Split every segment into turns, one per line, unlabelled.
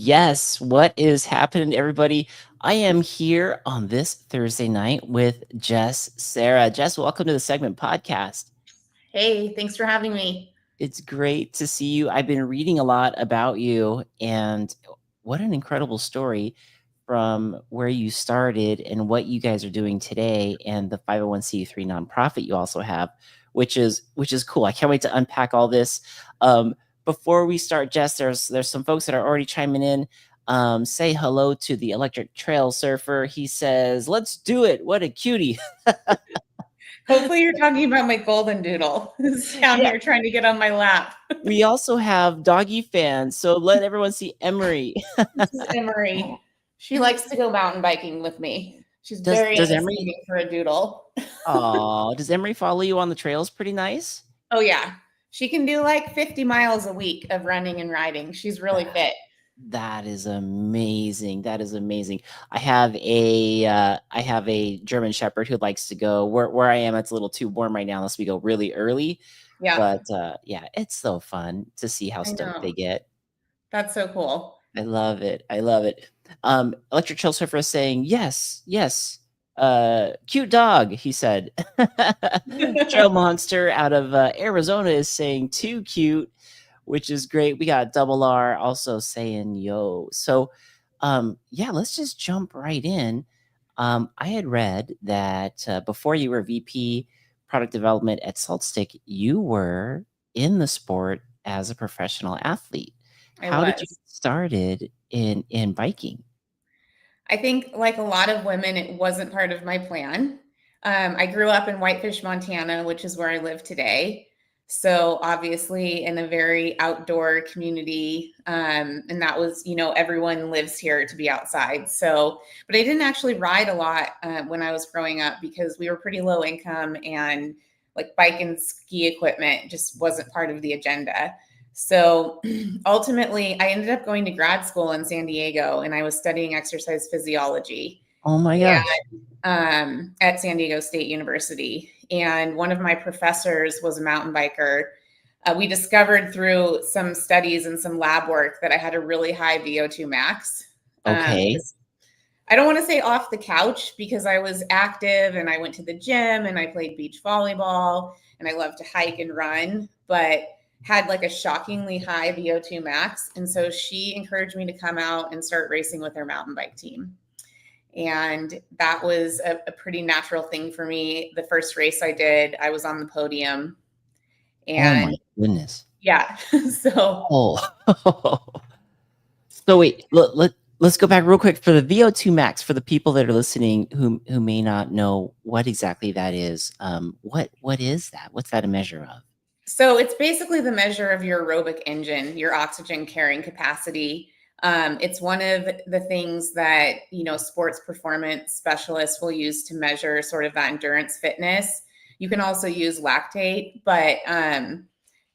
Yes, what is happening, everybody? I am here on this Thursday night with Jess Cerra. Jess, welcome to the Segment Podcast.
Hey, thanks for having me.
It's great to see you. I've been reading a lot about you, and what an incredible story from where you started and what you guys are doing today, and the 501c3 nonprofit you also have, which is cool. I can't wait to unpack all this. Before we start, Jess, there's some folks that are already chiming in. Say hello to the Electric Trail Surfer. He says, "Let's do it." What a cutie.
Hopefully you're talking about my golden doodle who's down
Yeah.
here trying to get on my lap.
We also have doggy fans, so let everyone see Emery.
This is Emery. She likes to go mountain biking with me. She's very
Does Emery?
unassuming for a doodle.
Oh, does Emery follow you on the trails? Pretty nice.
Oh yeah. She can do like 50 miles a week of running and riding. She's really fit.
That is amazing. That is amazing. I have a German Shepherd who likes to go where I am. It's a little too warm right now unless we go really early.
Yeah,
But yeah, it's so fun to see how
I
stoked
know.
they get.
That's so cool.
I love it. I love it. Electric Chill Surfer is saying, yes, yes. Cute dog, he said. Trail Monster out of Arizona is saying too cute, which is great. We got Double R also saying yo. So yeah, let's just jump right in. I had read that before you were VP product development at Saltstick, you were in the sport as a professional athlete.
I
How did you
was.
get started in biking?
I think, like a lot of women, it wasn't part of my plan. I grew up in Whitefish, Montana, which is where I live today. So, obviously, in a very outdoor community. And that was, everyone lives here to be outside. So, but I didn't actually ride a lot when I was growing up because we were pretty low income and like bike and ski equipment just wasn't part of the agenda. So ultimately, I ended up going to grad school in San Diego and I was studying exercise physiology
Oh my gosh.
at San Diego State University. And one of my professors was a mountain biker. We discovered through some studies and some lab work that I had a really high VO2 max.
Okay.
I don't want to say off the couch because I was active and I went to the gym and I played beach volleyball and I love to hike and run, but had like a shockingly high VO2 max. And so she encouraged me to come out and start racing with her mountain bike team. And that was a pretty natural thing for me. The first race I did, I was on the podium.
Oh my
And
goodness.
yeah, so
Oh. So wait, let's go back real quick for the VO2 max for the people that are listening who may not know what exactly that is. What is that? What's that a measure of?
So it's basically the measure of your aerobic engine, your oxygen carrying capacity. It's one of the things that, sports performance specialists will use to measure sort of that endurance fitness. You can also use lactate, but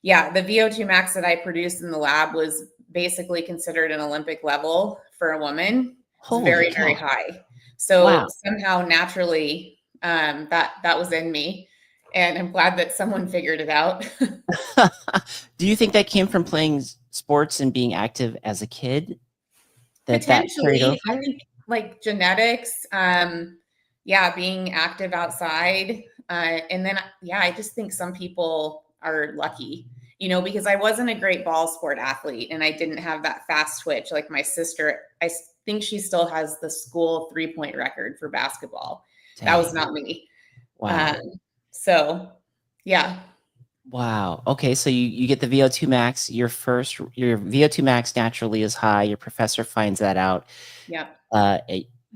yeah, the VO2 max that I produced in the lab was basically considered an Olympic level for a woman. It's
Holy
very, very
cow.
high. So
Wow.
somehow naturally, that was in me. And I'm glad that someone figured it out.
Do you think that came from playing sports and being active as a kid? That carried
Potentially, I
over?
think like genetics, yeah, being active outside. And then, yeah, I just think some people are lucky, because I wasn't a great ball sport athlete and I didn't have that fast twitch like my sister. I think she still has the school 3-point record for basketball. That was
Dang.
not me.
Wow.
Um, so, yeah.
Wow. Okay, so you get the VO2 max. Your VO2 max naturally is high. Your professor finds that out.
Yeah.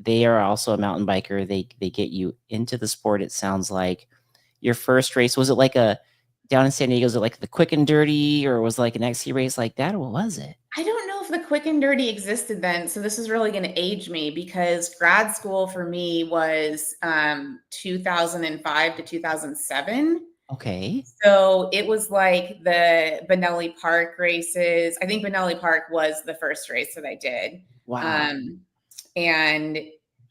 They are also a mountain biker. They get you into the sport. It sounds like your first race was it like a down in San Diego? Was it like the quick and dirty, or was it like an XC race like that? Or what was it?
I don't know if the quick and dirty existed then. So this is really going to age me because grad school for me was 2005 to 2007.
Okay.
So it was like the Benelli Park races. I think Benelli Park was the first race that I did.
Wow.
And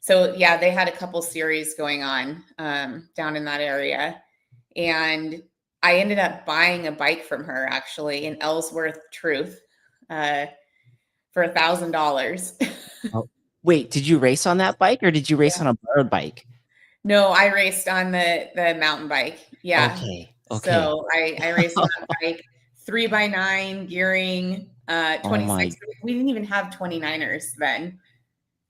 so, yeah, they had a couple series going on down in that area. And I ended up buying a bike from her actually in Ellsworth Truth for for $1,000.
Oh, wait, did you race on that bike or did you race
Yeah.
on a borrowed bike?
No, I raced on the mountain bike. Yeah.
Okay. Okay.
So I raced on that bike, 3x9 gearing,
Oh
26.
my,
We didn't even have 29ers then.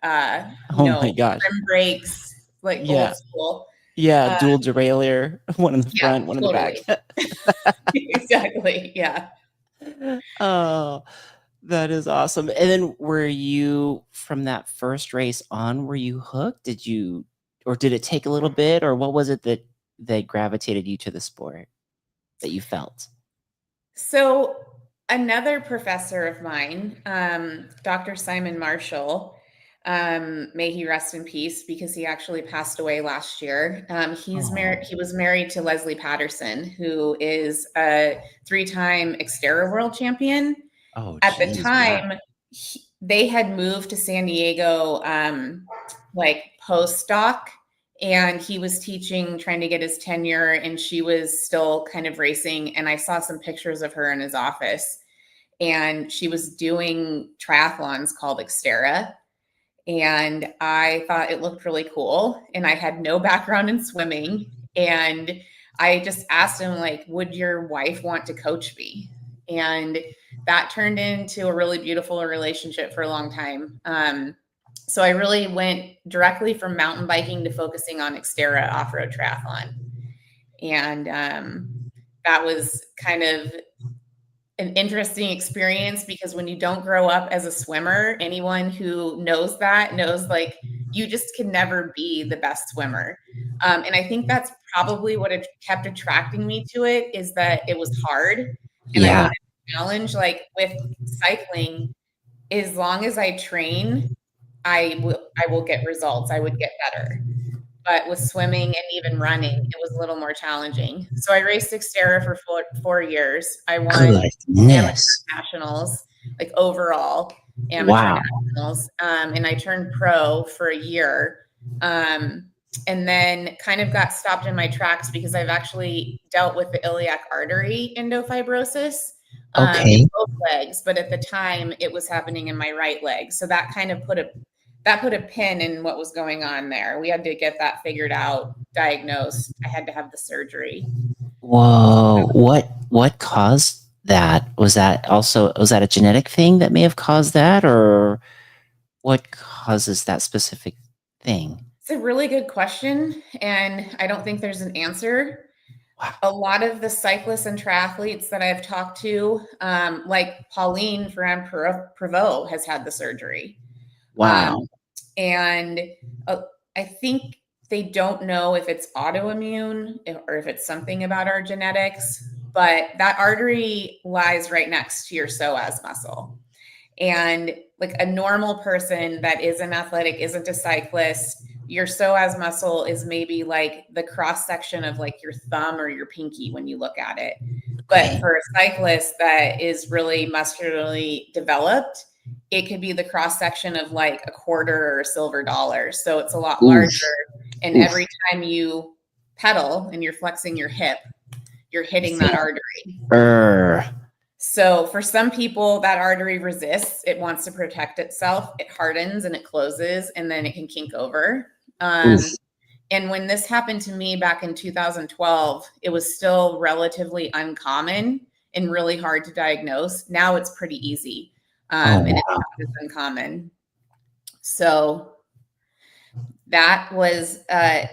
oh my gosh.
Trim brakes, like
Yeah.
old school.
Yeah.
Uh,
Dual derailleur, one in the
yeah,
front, one in the back.
totally. Exactly. Yeah.
Oh, that is awesome. And then were you from that first race on, were you hooked? Did you, or did it take a little bit, or what was it that gravitated you to the sport that you felt?
So another professor of mine, Dr. Simon Marshall, may he rest in peace because he actually passed away last year. He's married.
Oh,
He was married to Leslie Patterson, who is a 3-time Xterra world champion.
oh,
At the
geez, wow.
time, they had moved to San Diego, like postdoc, and he was teaching, trying to get his tenure, and she was still kind of racing. And I saw some pictures of her in his office, and she was doing triathlons called Xterra. And I thought it looked really cool. And I had no background in swimming. And I just asked him, like, would your wife want to coach me? And that turned into a really beautiful relationship for a long time. So I really went directly from mountain biking to focusing on Xterra off-road triathlon. And that was kind of an interesting experience because when you don't grow up as a swimmer, anyone who knows that knows like you just can never be the best swimmer. And I think that's probably what kept attracting me to it, is that it was hard and I
Yeah.
wanted a challenge. Like with cycling, as long as I train, I will get results. I would get better. But with swimming and even running, it was a little more challenging. So I raced Xterra for 4 years. I won amateur
Goodness.
nationals, like overall amateur
Wow.
nationals, and I turned pro for a year, and then kind of got stopped in my tracks because I've actually dealt with the iliac artery endofibrosis in
Okay.
both legs, but at the time it was happening in my right leg. So that kind of put a pin in what was going on there. We had to get that figured out, diagnosed. I had to have the surgery.
Whoa. What caused that? Was that a genetic thing that may have caused that, or what causes that specific thing?
It's a really good question, and I don't think there's an answer.
Wow.
A lot of the cyclists and triathletes that I've talked to, like Pauline Ferrand-Prévot has had the surgery.
Wow.
And I think they don't know if it's autoimmune or if it's something about our genetics, but that artery lies right next to your psoas muscle. And like a normal person that isn't athletic, isn't a cyclist, your psoas muscle is maybe like the cross section of like your thumb or your pinky when you look at it.
Okay.
But for a cyclist that is really muscularly developed, it could be the cross section of like a quarter or a silver dollar. So it's a lot larger. And every time you pedal and you're flexing your hip, you're hitting that artery. So for some people, that artery resists. It wants to protect itself. It hardens and it closes, and then it can kink over. And when this happened to me back in 2012, it was still relatively uncommon and really hard to diagnose. Now it's pretty easy, and it's not as uncommon. So that was a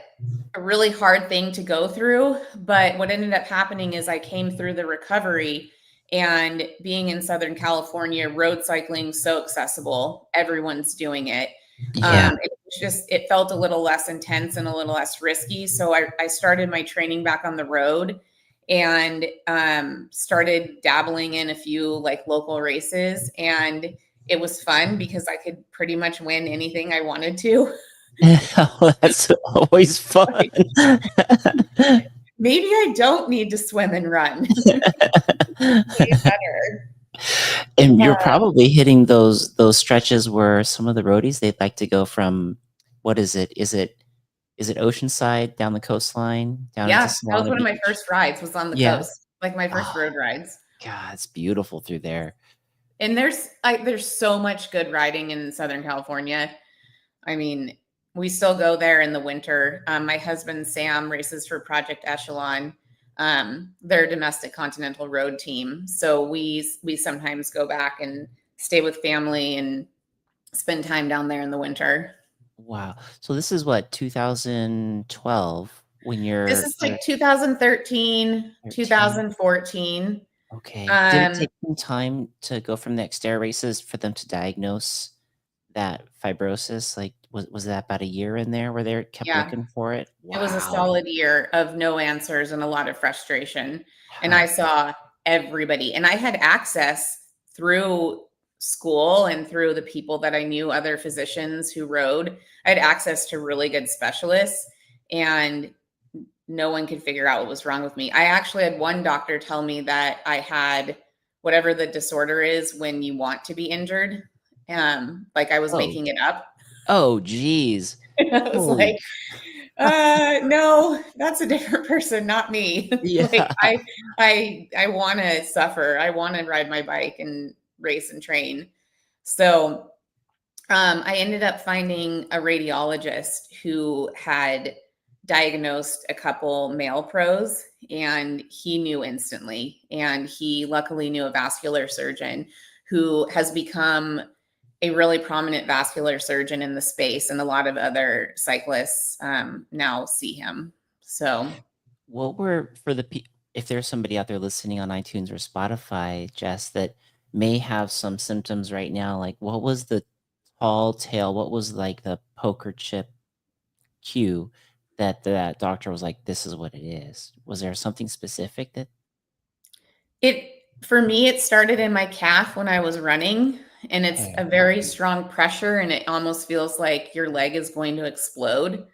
really hard thing to go through. But what ended up happening is I came through the recovery, and being in Southern California, road cycling so accessible, everyone's doing it.
Yeah.
It felt a little less intense and a little less risky. So I started my training back on the road and started dabbling in a few like local races. And it was fun because I could pretty much win anything I wanted to.
That's always fun.
Maybe I don't need to swim and run. Better.
And you're probably hitting those stretches where some of the roadies, they'd like to go from, what is it? Is it Oceanside down the coastline down into
That was
Solana
one of my
Beach?
first rides was on the
Yeah.
coast, like my first road rides.
God, it's beautiful through there.
And there's so much good riding in Southern California. I mean, we still go there in the winter. My husband Sam races for Project Echelon. They're a domestic continental road team, so we sometimes go back and stay with family and spend time down there in the winter.
Wow. So this is what, 2012 when
This
you're
is like 2013,
13?
2014.
Okay. Did it
Um,
take some time to go from the Xterra races for them to diagnose that fibrosis? Like, was that about a year in there where they kept
yeah,
looking for it?
it was a
Wow.
solid year of no answers and a lot of frustration. And I
Huh.
saw everybody, and I had access through school and through the people that I knew, other physicians who rode. I had access to really good specialists, and no one could figure out what was wrong with me. I actually had one doctor tell me that I had whatever the disorder is when you want to be injured. Like I was
Oh.
making it up.
Oh, geez.
I was
Holy.
like, no, that's a different person, not me. Like
Yeah.
I want to suffer. I want to ride my bike and race and train. So I ended up finding a radiologist who had diagnosed a couple male pros, and he knew instantly. And he luckily knew a vascular surgeon who has become a really prominent vascular surgeon in the space, and a lot of other cyclists now see him. So,
What were for the if there's somebody out there listening on iTunes or Spotify, Jess, that may have some symptoms right now, like what was the tall tale? What was like the poker chip cue that that doctor was like, "This is what it is"? Was there something specific that
it for me, it started in my calf when I was running, and it's
okay.
a very strong pressure, and it almost feels like your leg is going to explode.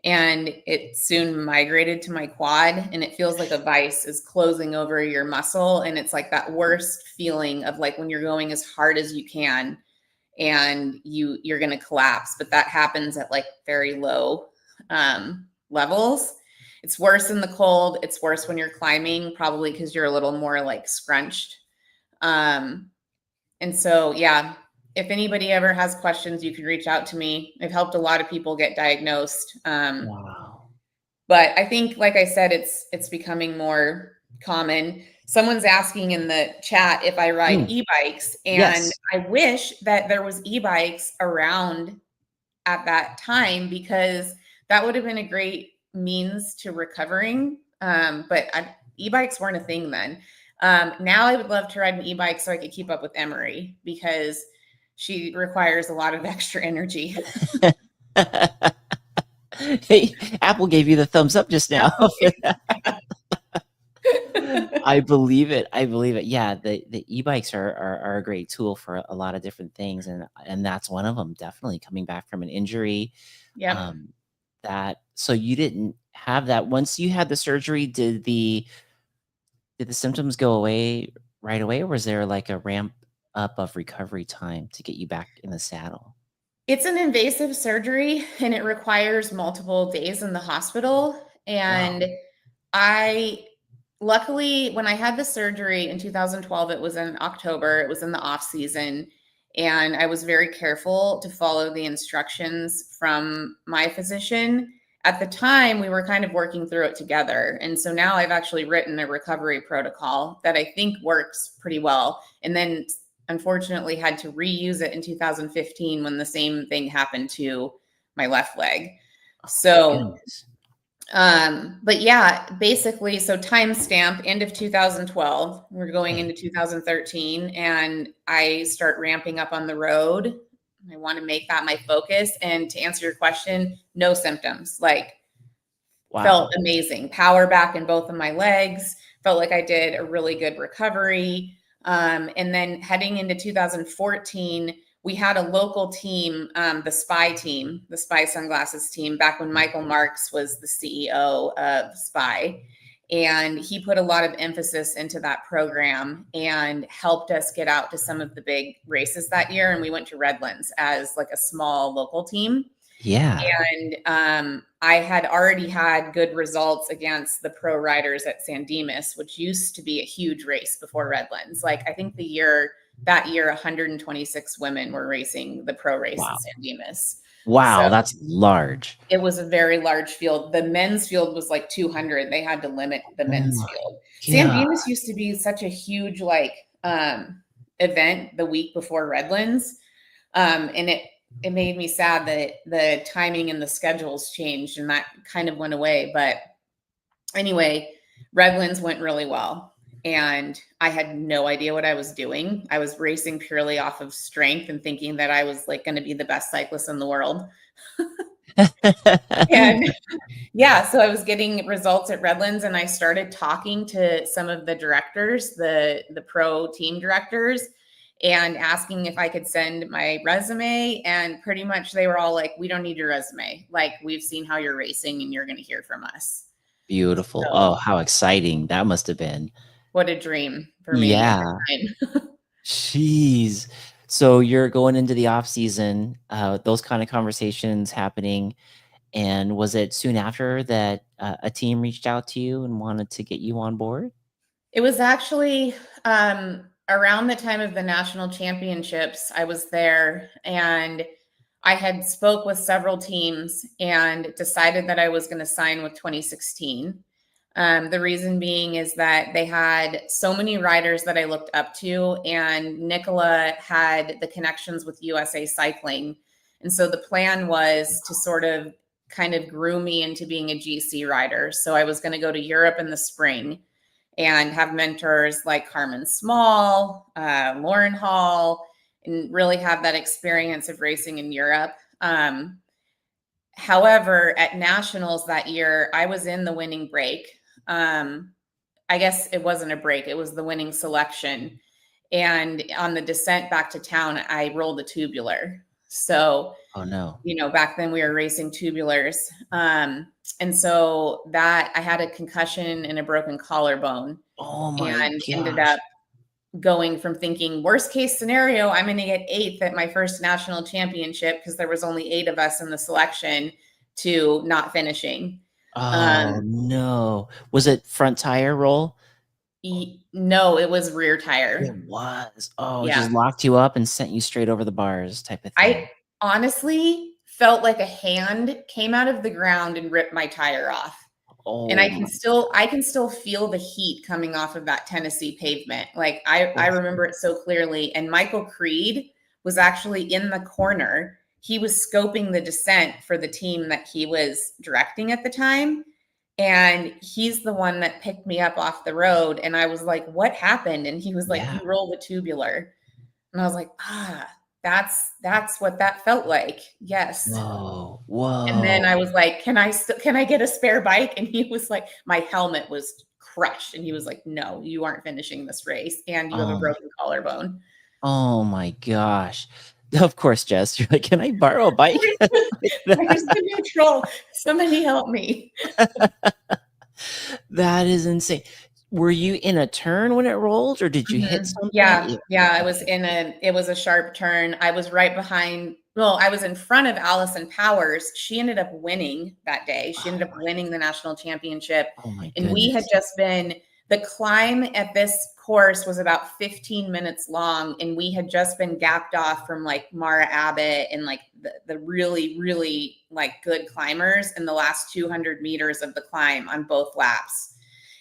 And it soon migrated to my quad, and it feels like a vice is closing over your muscle. And it's like that worst feeling of like when you're going as hard as you can and you're going to collapse, but that happens at like very low levels. It's worse in the cold. It's worse when you're climbing, probably because you're a little more like scrunched. um, and so, yeah, if anybody ever has questions, you can reach out to me. I've helped a lot of people get diagnosed.
Wow.
But I think, like I said, it's becoming more common. Someone's asking in the chat if I ride
Mm,
e-bikes, and
yes.
I wish that there was e-bikes around at that time, because that would have been a great means to recovering. E-bikes weren't a thing then. Now I would love to ride an e-bike so I could keep up with Emery, because she requires a lot of extra energy.
Hey, Apple gave you the thumbs up just now for that. I believe it. I believe it. Yeah, the e-bikes are a great tool for a lot of different things, and that's one of them. Definitely coming back from an injury.
Yep.
That so you didn't have that once you had the surgery. Did the symptoms go away right away, or was there like a ramp up of recovery time to get you back in the saddle?
It's an invasive surgery, and it requires multiple days in the hospital.
Wow.
And I luckily, when I had the surgery in 2012, it was in October, it was in the off season. And I was very careful to follow the instructions from my physician. At the time, we were kind of working through it together. And so now I've actually written a recovery protocol that I think works pretty well. And then unfortunately had to reuse it in 2015 when the same thing happened to my left leg.
Oh my
So
goodness.
but yeah, basically, so timestamp end of 2012. We're going
Okay.
into 2013, and I start ramping up on the road. I want to make that my focus. And to answer your question, no symptoms. Like, felt
Wow.
amazing. Power back in both of my legs. Felt like I did a really good recovery. And then heading into 2014, we had a local team, the Spy Sunglasses team, back when Michael Marks was the CEO of Spy. And he put a lot of emphasis into that program and helped us get out to some of the big races that year. And we went to Redlands as like a small local team.
Yeah.
And I had already had good results against the pro riders at San Dimas, which used to be a huge race before Redlands. Like, I think the year that year 126 women were racing the pro race
Wow.
in San Dimas.
Wow,
So
that's large.
it was a very large field. The men's field was like 200. They had to limit the
Oh
men's
my
field. San
God.
Dimas used to be such a huge event the week before Redlands. And it made me sad that the timing and the schedules changed and that kind of went away. But anyway, Redlands went really well. And I had no idea what I was doing. I was racing purely off of strength and thinking that I was like going to be the best cyclist in the world. And yeah, so I was getting results at Redlands and I started talking to some of the directors, the pro team directors, and asking if I could send my resume. And pretty much they were all like, we don't need your resume. Like, we've seen how you're racing and you're going to hear from us.
Beautiful.
So
Oh, how exciting that must have been.
what a dream for me at
Yeah.
the time.
Jeez. So you're going into the off season, those kind of conversations happening. And was it soon after that a team reached out to you and wanted to get you on board?
It was actually around the time of the national championships. I was there and I had spoke with several teams and decided that I was going to sign with 2016. The reason being is that they had so many riders that I looked up to, and Nicola had the connections with USA Cycling. And so the plan was to sort of kind of groom me into being a GC rider. So I was going to go to Europe in the spring and have mentors like Carmen Small, Lauren Hall, and really have that experience of racing in Europe. However, at nationals that year, I was in the winning break. I guess it wasn't a break, it was the winning selection. And on the descent back to town, I rolled a tubular. So,
Oh no.
back then we were racing tubulars. And so that I had a concussion and a broken collarbone
Oh my
and ended
gosh.
up going from thinking worst case scenario, I'm going to get 8th at my first national championship because there was only 8 of us in the selection, to not finishing.
Oh no. Was it front tire roll?
No, it was rear
It
tire.
was. Oh, it
Yeah.
just locked you up and sent you straight over the bars type of
I
thing.
honestly felt like a hand came out of the ground and ripped my tire off. And
Oh my
I can still feel the heat coming off of that Tennessee pavement. Like I
gosh.
remember it so clearly. And Michael Creed was actually in the corner. He was scoping the descent for the team that he was directing at the time. And he's the one that picked me up off the road. And I was like, what happened? And he was like,
Yeah.
you rolled a tubular. And I was like, that's what that felt like. Yes.
Whoa.
And then
Whoa.
I was like, can I get a spare bike? And he was like, my helmet was crushed. And he was like, no, you aren't finishing this race. And you have a
Oh my,
broken collarbone.
oh my gosh. Of course, Jess. You're like, can I borrow a bike? Like
Where's
that?
the neutral? Somebody help me.
That is insane. Were you in a turn when it rolled, or did you hit
Mhm.
something?
Yeah, yeah.
Okay.
It was a sharp turn. I was right behind, well, I was in front of Allison Powers. She ended up winning that day. She ended up winning the national championship.
Oh my
And we had
goodness.
just been, the climb at this course was about 15 minutes long. And we had just been gapped off from like Mara Abbott and like the really, really like good climbers in the last 200 meters of the climb on both laps.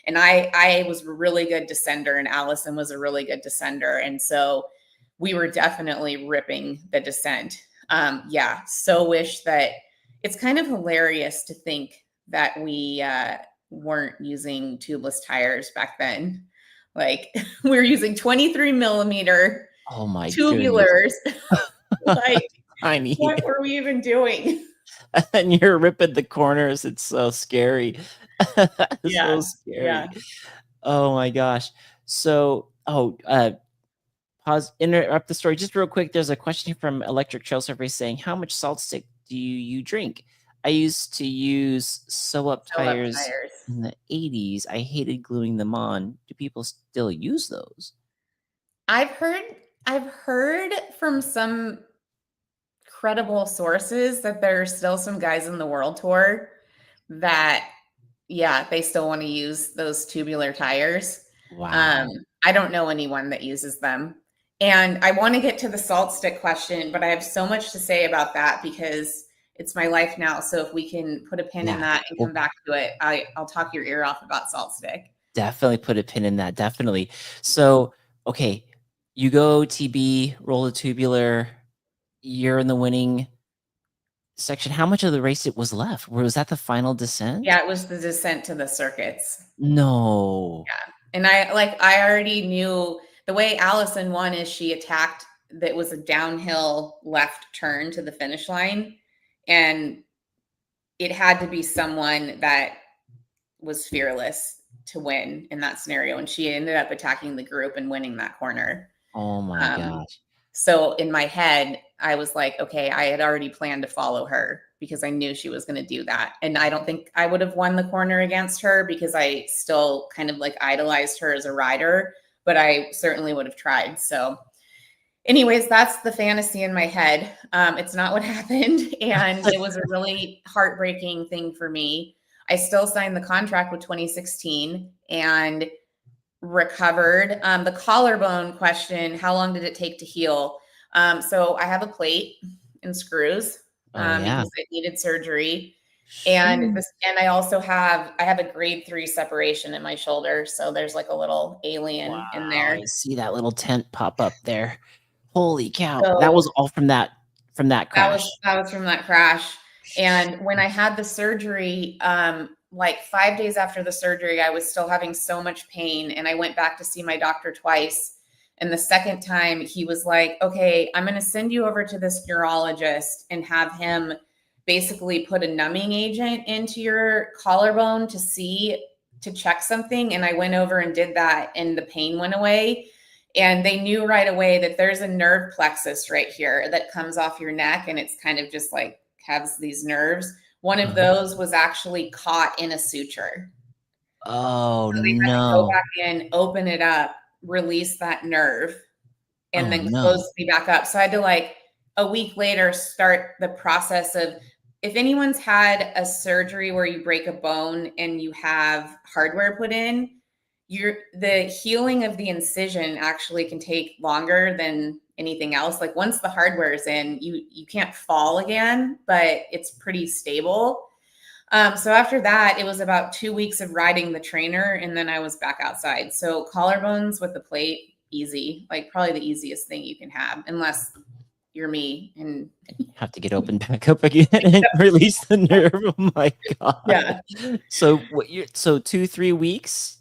And I was a really good descender and Allison was a really good descender. And so we were definitely ripping the descent. Yeah. So wish that it's kind of hilarious to think that we weren't using tubeless tires back then. Like we were using 23 millimeter
Oh my goodness.
tubulars. Like,
Tiny.
what were we even doing?
And you're ripping the corners. It's so scary. So
Yeah. Yeah.
scary. Oh my gosh. So, pause, interrupt the story just real quick. There's a question from Electric Trail Survey saying, how much salt stick do you drink? I used to use sew up
Fill up
tires
tires.
in the 80s. I hated gluing them on. Do people still use those?
I've heard I've heard from some credible sources that there are still some guys in the world tour that, yeah, they still want to use those tubular tires.
Wow.
I don't know anyone that uses them. And I want to get to the salt stick question, but I have so much to say about that because it's my life now. So if we can put a pin in
Yeah.
that and come
Well,
back to it, I'll talk your ear off about salt stick.
definitely put a pin in that. Definitely. So, okay, you go TB, roll a tubular, you're in the winning section. How much of the race it was left? Was that the final descent?
Yeah, it was the descent to the circuits.
No.
And I already knew the way Allison won is she attacked that was a downhill left turn to the finish line. And it had to be someone that was fearless to win in that scenario. And she ended up attacking the group and winning that corner.
Oh my gosh.
So in my head, I was like, okay, I had already planned to follow her because I knew she was going to do that. And I don't think I would have won the corner against her because I still kind of like idolized her as a rider, but I certainly would have tried. So anyways, that's the fantasy in my head. It's not what happened. And it was a really heartbreaking thing for me. I still signed the contract with 2016 and recovered. The collarbone question, how long did it take to heal? So I have a plate and screws
Oh yeah.
because it needed surgery. And
Shoot.
I also have a grade 3 separation in my shoulder. So there's like a little alien in
Wow,
there.
I see that little tent pop up there. Holy cow. That
So
was all from that crash.
that was from that crash. And when I had the surgery, like 5 days after the surgery, I was still having so much pain. And I went back to see my doctor twice. And the second time, he was like, okay, I'm going to send you over to this neurologist and have him basically put a numbing agent into your collarbone to check something. And I went over and did that, and the pain went away. And they knew right away that there's a nerve plexus right here that comes off your neck, and it's kind of just like has these nerves. One of those was actually caught in a suture.
Oh
So they had to go
no.
back in, open it up, release that nerve, and
Oh
then
no.
close me back up. So I had to like a week later start the process of, if anyone's had a surgery where you break a bone and you have hardware put in, the healing of the incision actually can take longer than anything else. Like once the hardware is in, you can't fall again, but it's pretty stable. So after that, it was about 2 weeks of riding the trainer, and then I was back outside. So collarbones with the plate, easy, like probably the easiest thing you can have, unless you're me. And
Have to get open back up again and release the nerve. Oh my
yeah,
god. So what you 2-3 weeks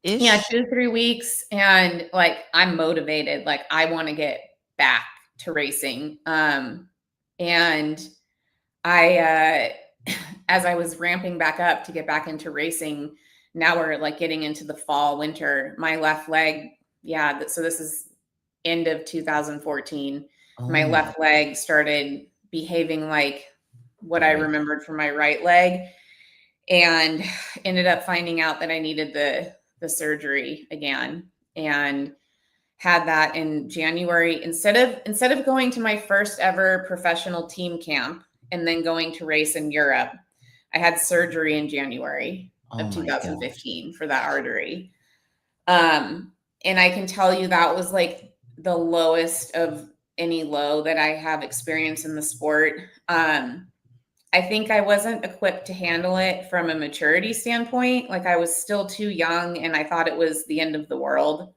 yeah,
ish?
2 to 3 weeks, and like I'm motivated. Like I want to get back to racing. And I as I was ramping back up to get back into racing, now we're like getting into the fall, winter. My left leg, yeah. So this is end of 2014.
Oh
My
my
left leg started behaving like what I
right.
remembered from my right leg, and ended up finding out that I needed the surgery again, and had that in January. Instead of going to my first ever professional team camp and then going to race in Europe, I had surgery in January
Oh
of
my gosh.
2015 for that artery. And I can tell you that was like the lowest of any low that I have experienced in the sport. I think I wasn't equipped to handle it from a maturity standpoint. Like I was still too young, and I thought it was the end of the world.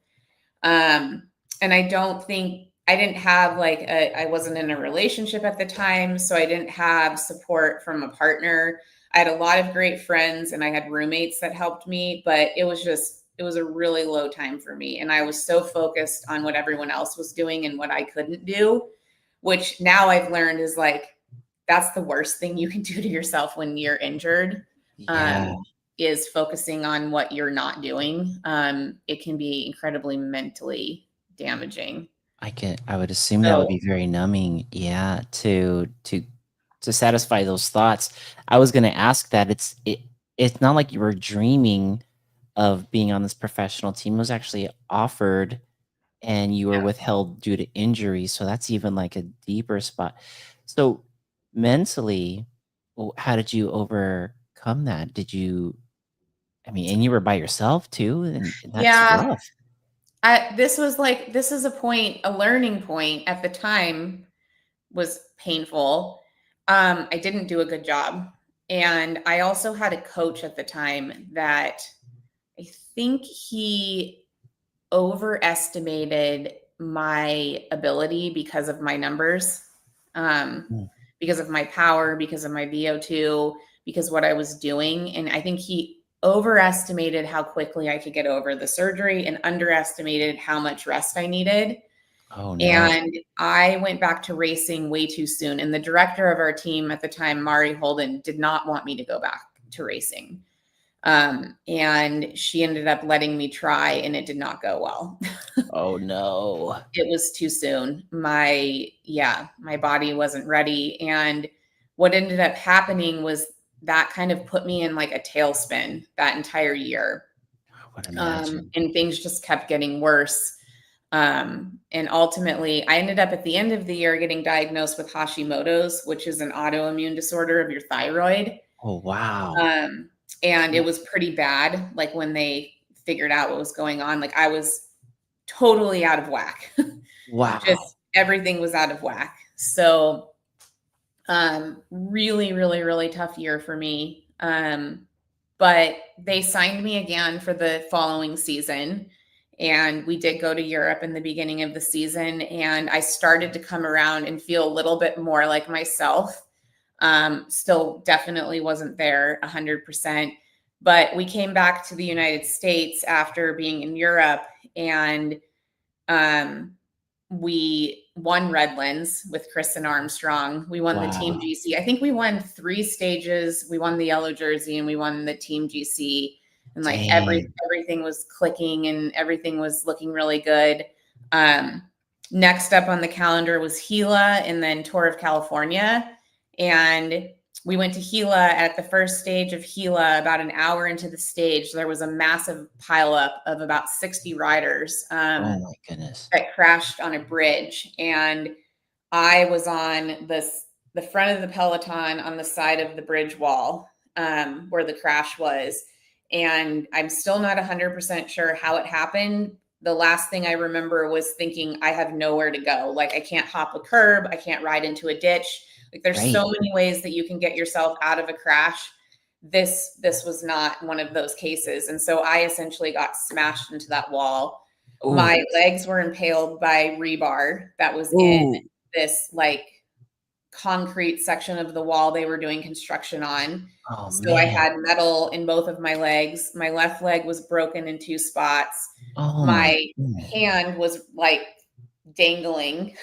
Um, and I don't think I didn't have I wasn't in a relationship at the time, so I didn't have support from a partner. I had a lot of great friends, and I had roommates that helped me, but it was a really low time for me. And I was so focused on what everyone else was doing and what I couldn't do, which now I've learned is like, that's the worst thing you can do to yourself when you're injured.
Yeah.
Is focusing on what you're not doing. It can be incredibly mentally damaging.
I would assume that would
So
be very numbing, yeah, to satisfy those thoughts. I was gonna ask that it's not like you were dreaming of being on this professional team. It was actually offered and you were
yeah.
withheld due to injury, so that's even like a deeper spot. So mentally, how did you overcome that? Did you I mean, and you were by yourself too, and that's
Yeah.
rough.
This is a learning point at the time was painful. I didn't do a good job. And I also had a coach at the time that I think he overestimated my ability because of my numbers, because of my power, because of my VO2, because what I was doing. And I think he overestimated how quickly I could get over the surgery and underestimated how much rest I needed.
Oh no.
And I went back to racing way too soon. And the director of our team at the time, Mari Holden, did not want me to go back to racing. And she ended up letting me try, and it did not go well.
Oh no.
It was too soon. My body wasn't ready. And what ended up happening was that kind of put me in like a tailspin that entire year. And things just kept getting worse. And ultimately, I ended up at the end of the year getting diagnosed with Hashimoto's, which is an autoimmune disorder of your thyroid.
Oh, wow.
And it was pretty bad. Like when they figured out what was going on, like I was totally out of whack.
Wow.
Just everything was out of whack. So, really, really, really tough year for me. But they signed me again for the following season. And we did go to Europe in the beginning of the season. And I started to come around and feel a little bit more like myself. Still definitely wasn't there 100%. But we came back to the United States after being in Europe, and we won Redlands with Kristen Armstrong. We won the Team GC. I think we won 3 stages. We won the yellow jersey and we won the Team GC. And like everything was clicking and everything was looking really good. Next up on the calendar was Gila and then Tour of California. And we went to Gila. At the first stage of Gila, about an hour into the stage, there was a massive pileup of about 60 riders.
Oh my goodness.
That crashed on a bridge. And I was on the front of the peloton on the side of the bridge wall, where the crash was. And I'm still not 100% sure how it happened. The last thing I remember was thinking, I have nowhere to go. Like I can't hop a curb. I can't ride into a ditch. Like there's so many ways that you can get yourself out of a crash. This was not one of those cases. And so I essentially got smashed into that wall. Ooh. My legs were impaled by rebar that was in this like concrete section of the wall they were doing construction on. Oh, so man. I had metal in both of my legs. My left leg was broken in 2 spots. Oh, my hand was like dangling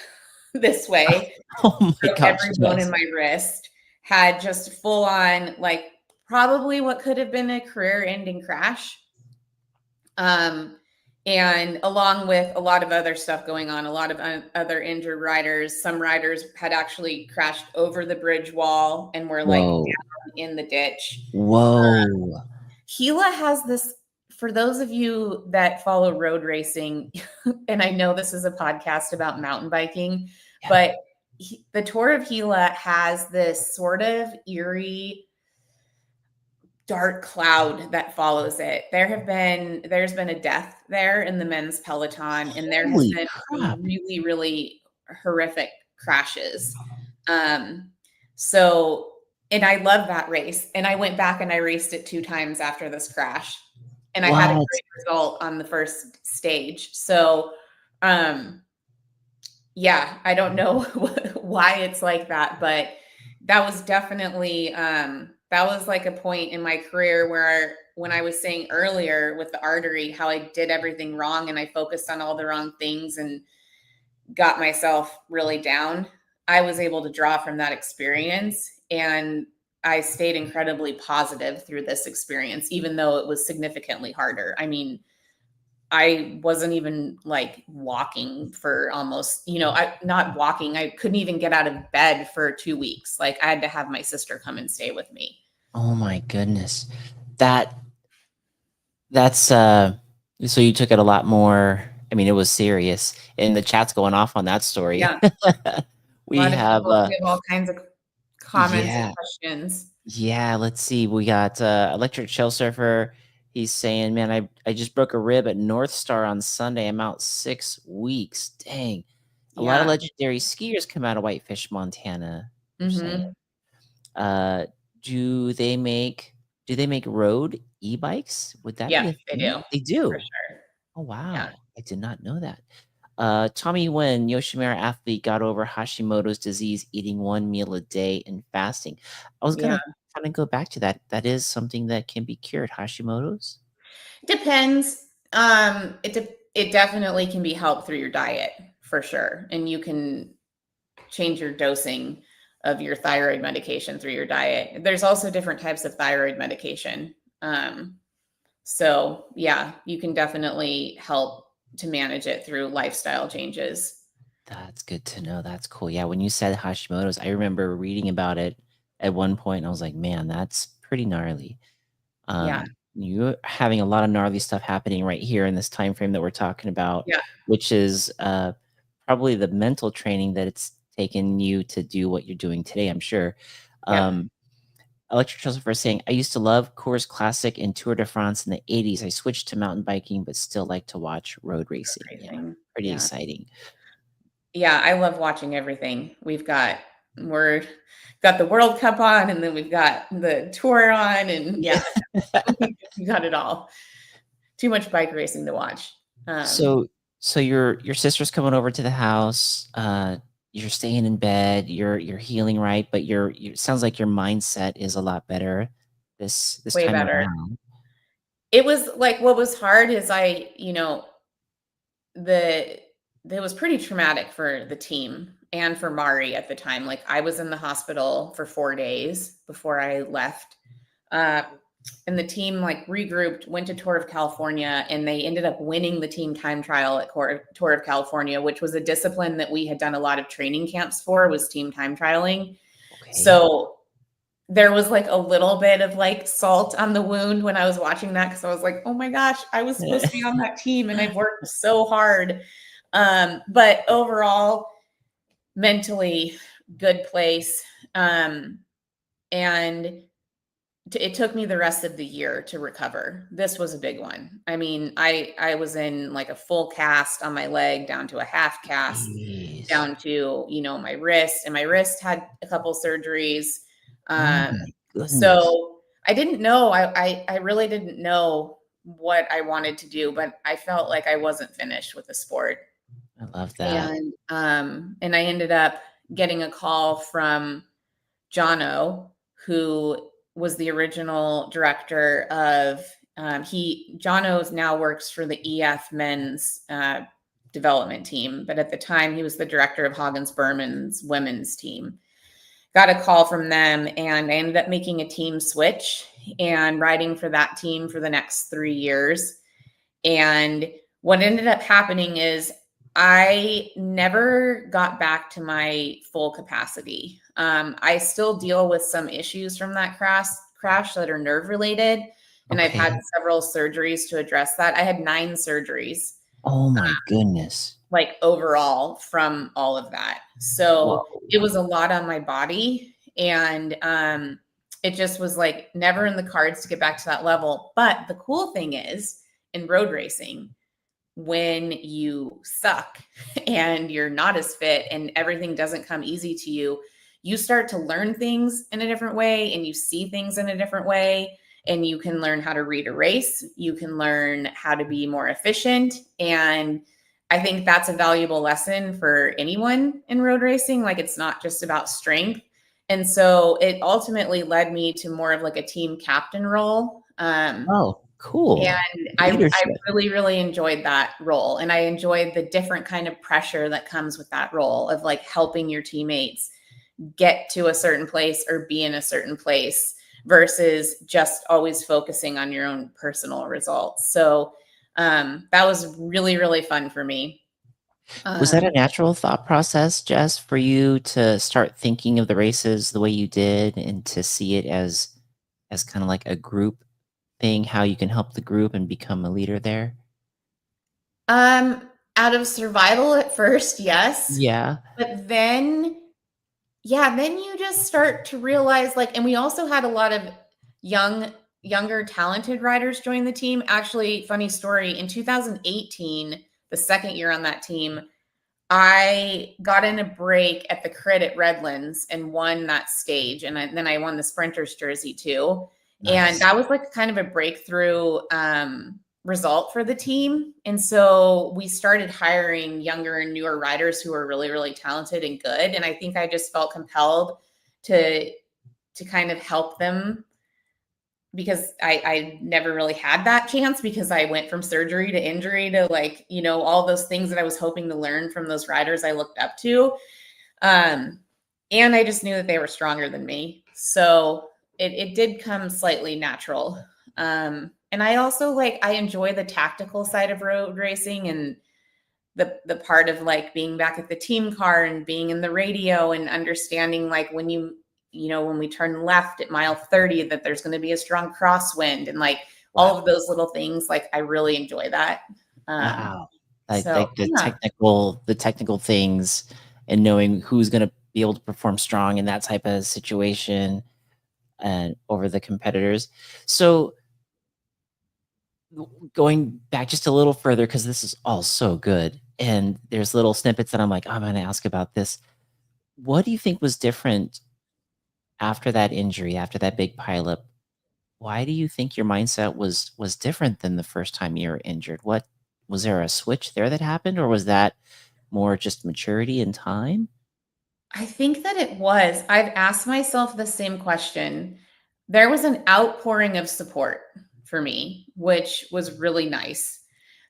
this way. Oh my gosh, every bone in my wrist. Had just full on like probably what could have been a career ending crash. And along with a lot of other stuff going on, a lot of other injured riders. Some riders had actually crashed over the bridge wall and were like down in the ditch.
Whoa.
Gila has this, for those of you that follow road racing, and I know this is a podcast about mountain biking, but the Tour of Gila has this sort of eerie dark cloud that follows it. There's been a death there in the men's peloton, and there has been really, really horrific crashes. So, and I love that race. And I went back and I raced it 2 times after this crash. And I had a great result on the first stage. So, yeah, I don't know why it's like that, but that was definitely, that was like a point in my career where when I was saying earlier with the artery, how I did everything wrong and I focused on all the wrong things and got myself really down, I was able to draw from that experience. And I stayed incredibly positive through this experience, even though it was significantly harder. I mean, I wasn't even like walking for almost, not walking. I couldn't even get out of bed for 2 weeks. Like I had to have my sister come and stay with me.
Oh my goodness. That's so you took it a lot more. I mean, it was serious, and the chat's going off on that story.
Yeah.
we have
all kinds of comments and questions.
Yeah, let's see. We got Electric Chill Surfer He's saying, "Man, I just broke a rib at North Star on Sunday. I'm out 6 weeks. Dang." A lot of
Yeah.
legendary skiers come out of Whitefish, Montana, they're saying.
Mhm.
Uh, do they make road e-bikes? Would that be
Yeah,
a
they
thing?
do,
They
for
do?
sure.
Oh,
Yeah.
wow. I did not know that. Tommy Wen, Yoshimura athlete, got over Hashimoto's disease eating 1 meal a day and fasting. I was
Yeah.
gonna kinda go back to that. That is something that can be cured, Hashimoto's?
Depends. It definitely can be helped through your diet, for sure, and you can change your dosing of your thyroid medication through your diet. There's also different types of thyroid medication. So yeah, you can definitely help to manage it through lifestyle changes.
That's good to know, that's cool. Yeah, when you said Hashimoto's, I remember reading about it at one point, and I was like, "Man, that's pretty gnarly."
Yeah.
You're having a lot of gnarly stuff happening right here in this time frame that we're talking about,
Yeah.
which is, probably the mental training that it's taken you to do what you're doing today, I'm sure.
Yep.
Um, Electric Trustaffer saying, "I used to love Coors Classic and Tour de France in the '80s. I switched to mountain biking, but still like to watch road racing." Yeah,
Racing.
pretty
Yeah.
exciting.
Yeah, I love watching everything. We're got the World Cup on, and then we've got the tour on, and yeah, we got it all. Too much bike racing to watch.
So your sister's coming over to the house, you're staying in bed, you're healing right, but you sounds like your mindset is a lot better this
Way
time
better.
around.
It was like what was hard is the it was pretty traumatic for the team and for Mari at the time. Like I was in the hospital for 4 days before I left. Uh, and the team like regrouped, went to Tour of California, and they ended up winning the team time trial at Tour of California, which was a discipline that we had done a lot of training camps for, was team time trialing.
Okay.
So there was like a little bit of like salt on the wound when I was watching that, because I was like, oh my gosh, I was supposed to be on that team and I've worked so hard. But overall, mentally, good place. And it took me the rest of the year to recover. This was a big one. I mean, I was in like a full cast on my leg, down to a half cast,
Jeez.
down to my wrist, and my wrist had a couple surgeries.
Oh
Um,
my goodness.
so I didn't know. I really didn't know what I wanted to do, but I felt like I wasn't finished with the sport.
I love that.
And I ended up getting a call from Jono, who was the original director of Jono now works for the EF men's development team, but at the time he was the director of Hoggins Berman's women's team. Got a call from them, and I ended up making a team switch and riding for that team for the next 3 years. And what ended up happening is I never got back to my full capacity. I still deal with some issues from that crash that are nerve related. And I've had
Okay.
several surgeries to address that. I had 9 surgeries,
Oh my goodness.
like overall, from all of that. So
Whoa.
it was a lot on my body. And it just was like never in the cards to get back to that level. But the cool thing is, in road racing, when you suck and you're not as fit and everything doesn't come easy to you, you start to learn things in a different way, and you see things in a different way, and you can learn how to read a race. You can learn how to be more efficient. And I think that's a valuable lesson for anyone in road racing. Like, it's not just about strength. And so it ultimately led me to more of like a team captain role.
Oh, cool.
And I
Leadership.
really, really enjoyed that role. And I enjoyed the different kind of pressure that comes with that role of like helping your teammates get to a certain place or be in a certain place versus just always focusing on your own personal results. So that was really, really fun for me.
Was that a
Um,
natural thought process, Jess, for you to start thinking of the races the way you did and to see it as kinda like a group thing, how you can help the group and become a leader there?
um, Out of survival at first, yes.
Yeah.
But then, yeah, then you just start to realize, like, and we also had a lot of young younger talented riders join the team. Actually, funny story, in 2018, the second year on that team, I got in a break at the crit at Redlands and won that stage. And then I won the sprinter's jersey too. And
Nice.
that was like kind of a breakthrough result for the team. And so we started hiring younger and newer riders who were really, really talented and good. And I think I just felt compelled to kind of help them, because I never really had that chance, because I went from surgery to injury to, like, you know, all those things that I was hoping to learn from those riders I looked up to. And I just knew that they were stronger than me. So it did come slightly natural. And I also, like, I enjoy the tactical side of road racing, and the part of like being back at the team car and being in the radio and understanding, like, when when we turn left at mile 30, that there's going to be a strong crosswind, and like all
Wow.
of those little things. Like, I really enjoy that.
Wow.
So
Like
yeah,
the technical things and knowing who's going to be able to perform strong in that type of situation and over the competitors. So going back just a little further, because this is all so good, and there's little snippets that I'm like, "Oh, I'm going to ask about this. What do you think was different after that injury, after that big pileup? Why do you think your mindset was different than the first time you were injured? What was there a switch there that happened, or was that more just maturity and time?
I think that it was. I've asked myself the same question. There was an outpouring of support for me, which was really nice.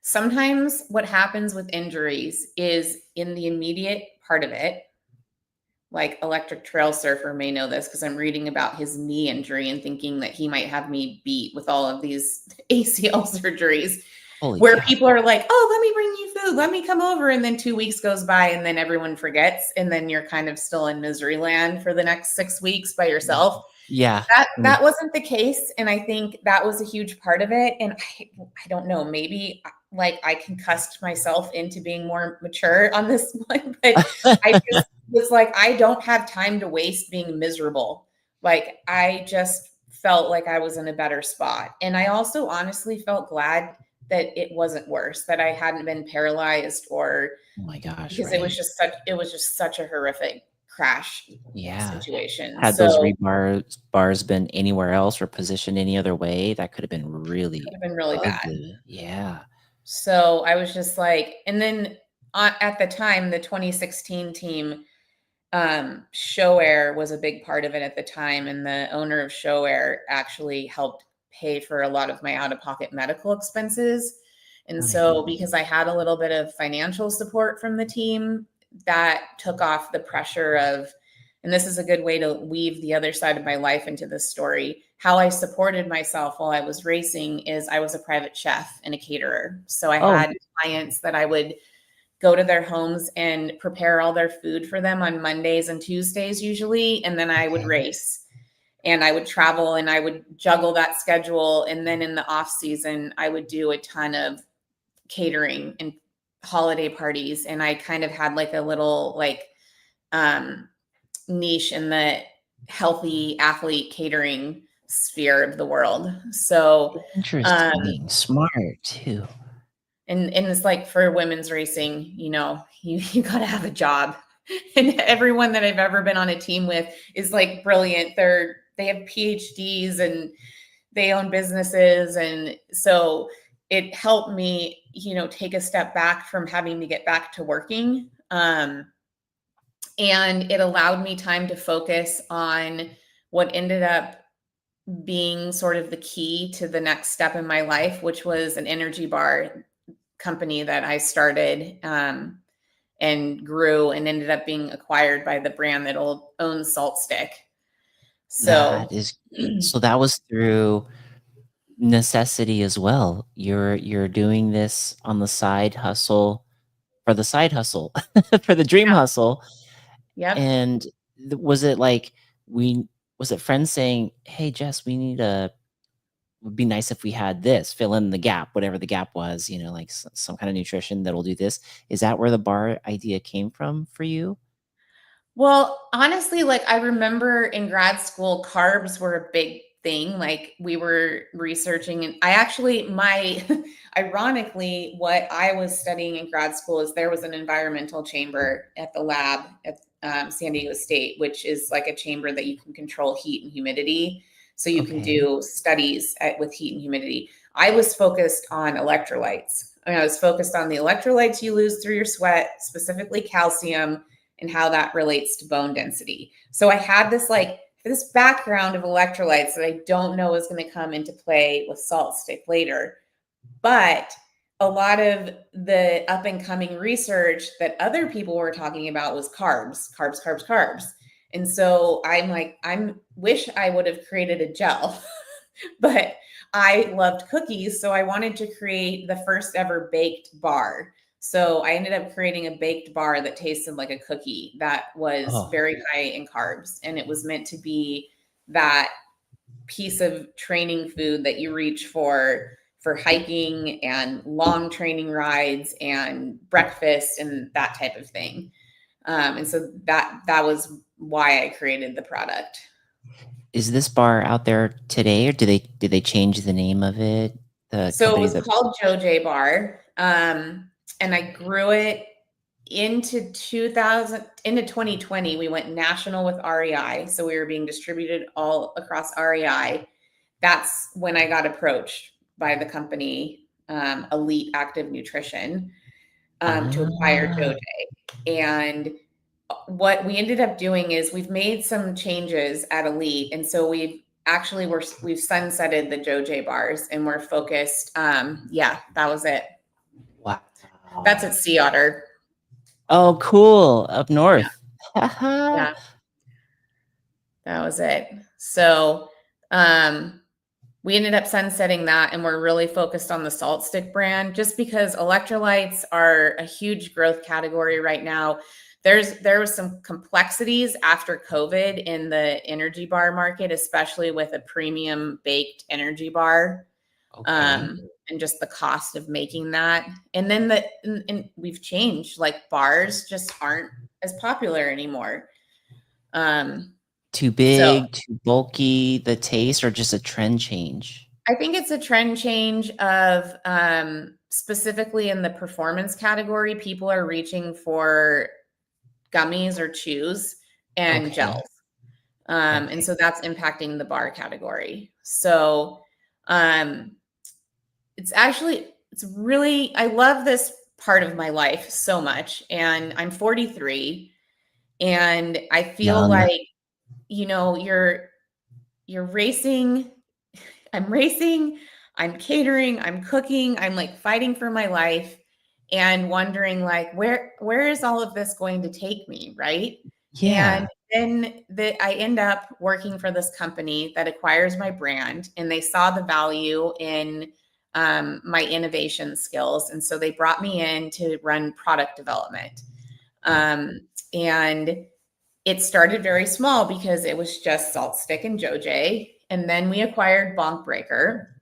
Sometimes what happens with injuries is in the immediate part of it, like Electric Trail Surfer may know this because I'm reading about his knee injury and thinking that he might have me beat with all of these ACL surgeries,
Holy
where
cow.
people are like, "Oh, let me bring you food, let me come over," and then 2 weeks goes by and then everyone forgets, and then you're kind of still in misery land for the next 6 weeks by yourself.
Yeah.
That wasn't the case, and I think that was a huge part of it. And I don't know, maybe like I concussed myself into being more mature on this one, but I just was like, I don't have time to waste being miserable. Like, I just felt like I was in a better spot, and I also honestly felt glad that it wasn't worse, that I hadn't been paralyzed, or
Oh my gosh,
because
right.
it was just such a horrific crash
Yeah.
situation.
Had those
So
bars been anywhere else or positioned any other way, that could have been really
it could have been really bad.
ugly. Yeah.
So I was just like, and then at the time, the 2016 team, Show Air was a big part of it at the time. And the owner of Show Air actually helped pay for a lot of my out of pocket medical expenses. And
Nice.
so, because I had a little bit of financial support from the team, that took off the pressure of, and this is a good way to weave the other side of my life into this story. How I supported myself while I was racing is I was a private chef and a caterer. So I
Oh,
had clients that I would go to their homes and prepare all their food for them on Mondays and Tuesdays usually. And then I would
okay.
race and I would travel and I would juggle that schedule. And then in the off season, I would do a ton of catering and holiday parties. And I kind of had like a little um, niche in the healthy athlete catering sphere of the world. So, um,
Interesting. Smart too.
and it's like, for women's racing, you got to have a job. And everyone that I've ever been on a team with is like brilliant. They have PhDs and they own businesses. And so it helped me, take a step back from having to get back to working. And it allowed me time to focus on what ended up being sort of the key to the next step in my life, which was an energy bar company that I started and grew and ended up being acquired by the brand that owns Salt Stick. So,
That is so that was through necessity as well. You're doing this on the side hustle for the side hustle, for the dream hustle.
yep.
And was it like we was it friends saying, "Hey Jess, we need a would be nice if we had this, fill in the gap, whatever the gap was, like some kind of nutrition that'll do this." Is that where the bar idea came from for you?
Well, honestly, like, I remember in grad school, carbs were a big thing. Like we were researching, and I actually, ironically, what I was studying in grad school is there was an environmental chamber at the lab at San Diego State, which is like a chamber that you can control heat and humidity. So you can do studies with heat and humidity. I was focused on electrolytes. I mean, I was focused on the electrolytes you lose through your sweat, specifically calcium, and how that relates to bone density. So I had this background of electrolytes that I don't know is going to come into play with salt stick later. But a lot of the up and coming research that other people were talking about was carbs, carbs, carbs, carbs. And so I'm like, wish I would have created a gel, but I loved cookies. So I wanted to create the first ever baked bar. So I ended up creating a baked bar that tasted like a cookie that was very high in carbs. And it was meant to be that piece of training food that you reach for hiking and long training rides and breakfast and that type of thing. And so that was why I created the product.
Is this bar out there today, or did they change the name of it?
So it was called JoJe Bar. And I grew it into 2020. We went national with REI. So we were being distributed all across REI. That's when I got approached by the company, Alete Active Nutrition, to acquire JoJe. And what we ended up doing is we've made some changes at Alete. And so we've sunsetted the JoJe bars, and we're focused. That was it.
Wow.
That's at Sea Otter.
Oh, cool. Up north.
Yeah. That was it. So we ended up sunsetting that, and we're really focused on the Salt Stick brand just because electrolytes are a huge growth category right now. There was some complexities after COVID in the energy bar market, especially with a premium baked energy bar. And just the cost of making that. And then and we've changed, like bars just aren't as popular anymore.
Too big, too bulky, the taste, or just a trend change?
I think it's a trend change of specifically in the performance category, people are reaching for gummies or chews and gels. And so that's impacting the bar category. So it's really, I love this part of my life so much. And I'm 43 and I feel like, you're racing. I'm racing, I'm catering, I'm cooking, I'm like fighting for my life and wondering like, where is all of this going to take me? Right.
Yeah.
And then I end up working for this company that acquires my brand, and they saw the value in my innovation skills. And so they brought me in to run product development. And it started very small because it was just Salt Stick and JoJe. And then we acquired Bonk Breaker.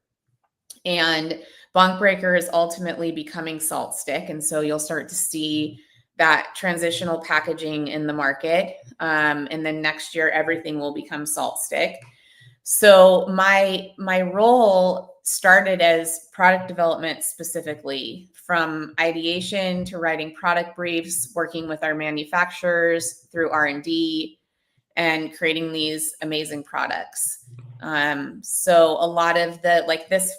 And Bonk Breaker is ultimately becoming Salt Stick. And so you'll start to see that transitional packaging in the market. And then next year, everything will become Salt Stick. So my role started as product development, specifically from ideation to writing product briefs, working with our manufacturers through R&D, and creating these amazing products. So a lot of the, like this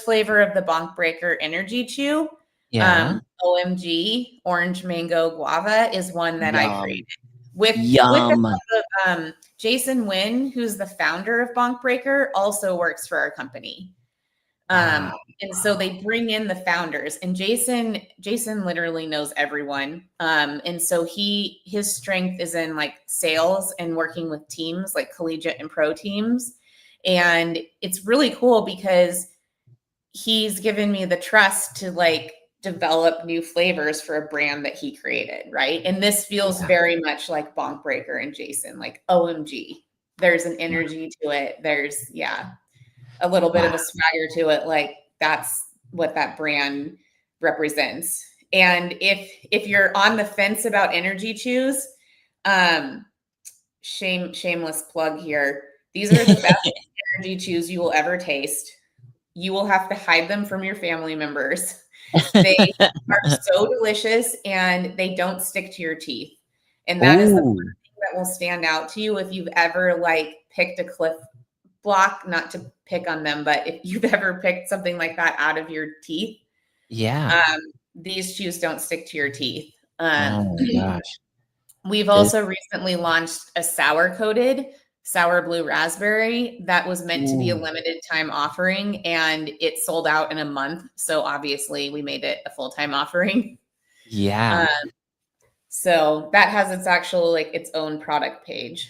flavor of the Bonk Breaker Energy Chew, OMG, Orange Mango Guava, is one that I created with the help of Jason Wynn, who's the founder of Bonk Breaker, also works for our company. And so they bring in the founders, and Jason literally knows everyone. And so his strength is in like sales and working with teams, like collegiate and pro teams. And it's really cool because he's given me the trust to like develop new flavors for a brand that he created. Right. And this feels very much like Bonk Breaker and Jason, like OMG. There's an energy to it. There's a little bit of a swagger to it. Like that's what that brand represents. And if you're on the fence about energy chews, shameless plug here. These are the best energy chews you will ever taste. You will have to hide them from your family members. They are so delicious and they don't stick to your teeth. And that is the
Oh,
thing that will stand out to you if you've ever like picked a Cliff Block, not to pick on them, but if you've ever picked something like that out of your teeth,
yeah.
these chews don't stick to your teeth.
Oh my gosh.
We've
This,
also recently launched a sour coated sour blue raspberry that was meant to be a
ooh,
limited time offering and it sold out in a month. So obviously we made it a full-time offering.
yeah.
Um, so that has its actual like its own product page.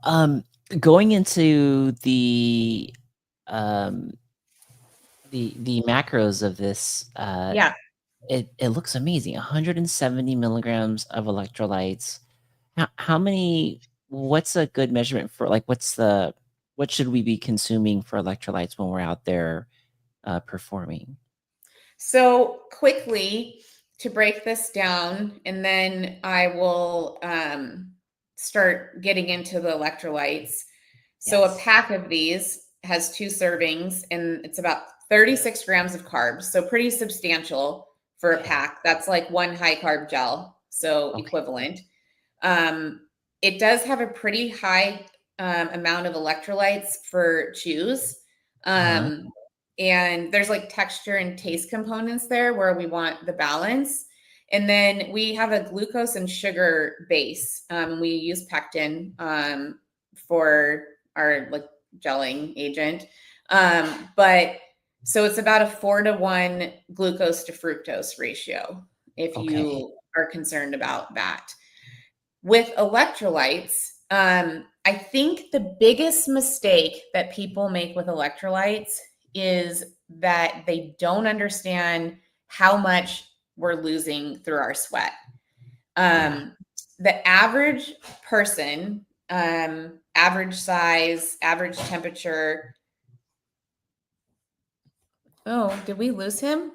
Um, Going into um the macros of this,
Yeah.
it looks amazing. 170 milligrams of electrolytes. How many? What's a good measurement for like? What should we be consuming for electrolytes when we're out there performing?
So quickly to break this down, and then I will start getting into the electrolytes. So a
Yes.
pack of these has 2 servings, and it's about 36 grams of carbs. So pretty substantial for a
Okay.
pack. That's like one high carb gel, so
Okay.
equivalent. Um, it does have a pretty high amount of electrolytes for chews.
Uh-huh.
And there's like texture and taste components there where we want the balance. And then we have a glucose and sugar base. We use pectin for our like gelling agent. But so it's about a 4-to-1 glucose to fructose ratio if
Okay.
you are concerned about that. With electrolytes, I think the biggest mistake that people make with electrolytes is that they don't understand how much we're losing through our sweat.
Yeah.
The average person, average size, average temperature. Oh, did we lose him?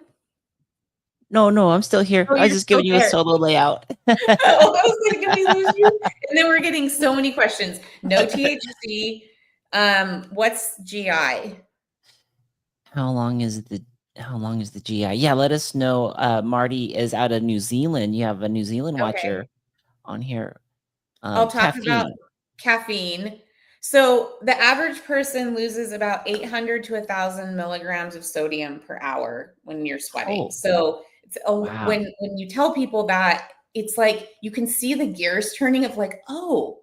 No, no, I'm still here.
Oh,
I was
you're
just
still
giving you a
there.
solo layout.
Oh, I was like, did we lose you? And then we're getting so many questions. No THC. What's GI?
How long is the GI? Yeah, let us know. Marty is out of New Zealand. You have a New Zealand
Okay.
watcher on here.
I'll talk about
Caffeine.
caffeine. So the average person loses about 800 to 1,000 milligrams of sodium per hour when you're sweating.
Oh,
So it's
wow.
when you tell people that, it's like you can see the gears turning of like, oh,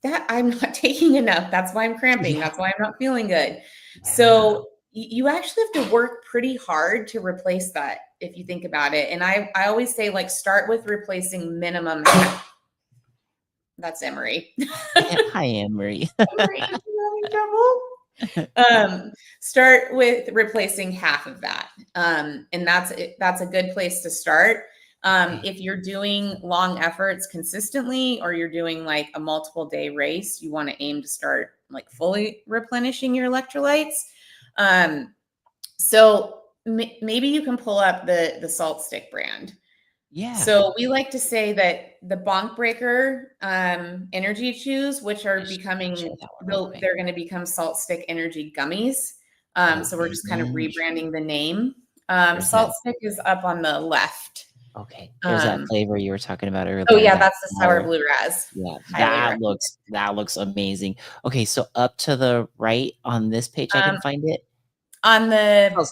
that I'm not taking enough. That's why I'm cramping.
Yeah,
That's why I'm not feeling good.
yeah.
So you actually have to work pretty hard to replace that if you think about it. And I always say like start with replacing minimum. That's Emery.
Hi, Anne-Marie.
Emery, is you having trouble? Start with replacing half of that. And that's a good place to start.
Okay.
If you're doing long efforts consistently, or you're doing like a multiple day race, you want to aim to start like fully replenishing your electrolytes. So maybe you can pull up the Salt Stick brand.
Yeah.
So we like to say that the bonk breaker energy chews, which are
Share
becoming,
that one real quick.
they're going to become Salt Stick energy gummies. So we're
Okay,
just kind of rebranding the name.
there's that.
Salt Stick is up on the left.
Okay, there's that
Um,
flavor you were talking about
oh
earlier,
yeah,
that
that's the sour
sour.
blue raz.
Yeah,
Highly recommend.
that looks amazing. Okay, so up to the right on this page, I can
Um,
find it?
on the
Oh,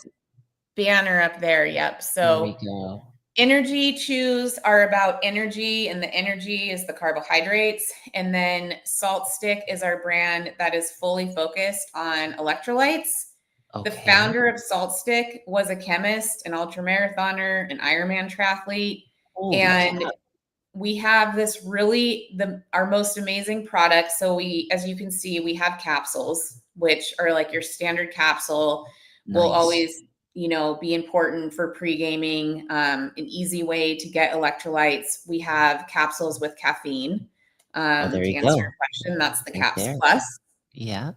banner up there, yep.
there we
So
go.
energy chews are about energy, and the energy is the carbohydrates. And then Salt Stick is our brand that is fully focused on electrolytes. The
Okay.
founder of Salt Stick was a chemist, an ultramarathoner, an Ironman triathlete.
Holy
And
cow.
we have this really our most amazing product. So we, as you can see, we have capsules, which are like your standard capsule, will
Nice.
always, be important for pre-gaming. An easy way to get electrolytes. We have capsules with caffeine.
Oh, there
To
you
answer your
go.
question, that's the
Right
Caps
there.
Plus.
Yeah.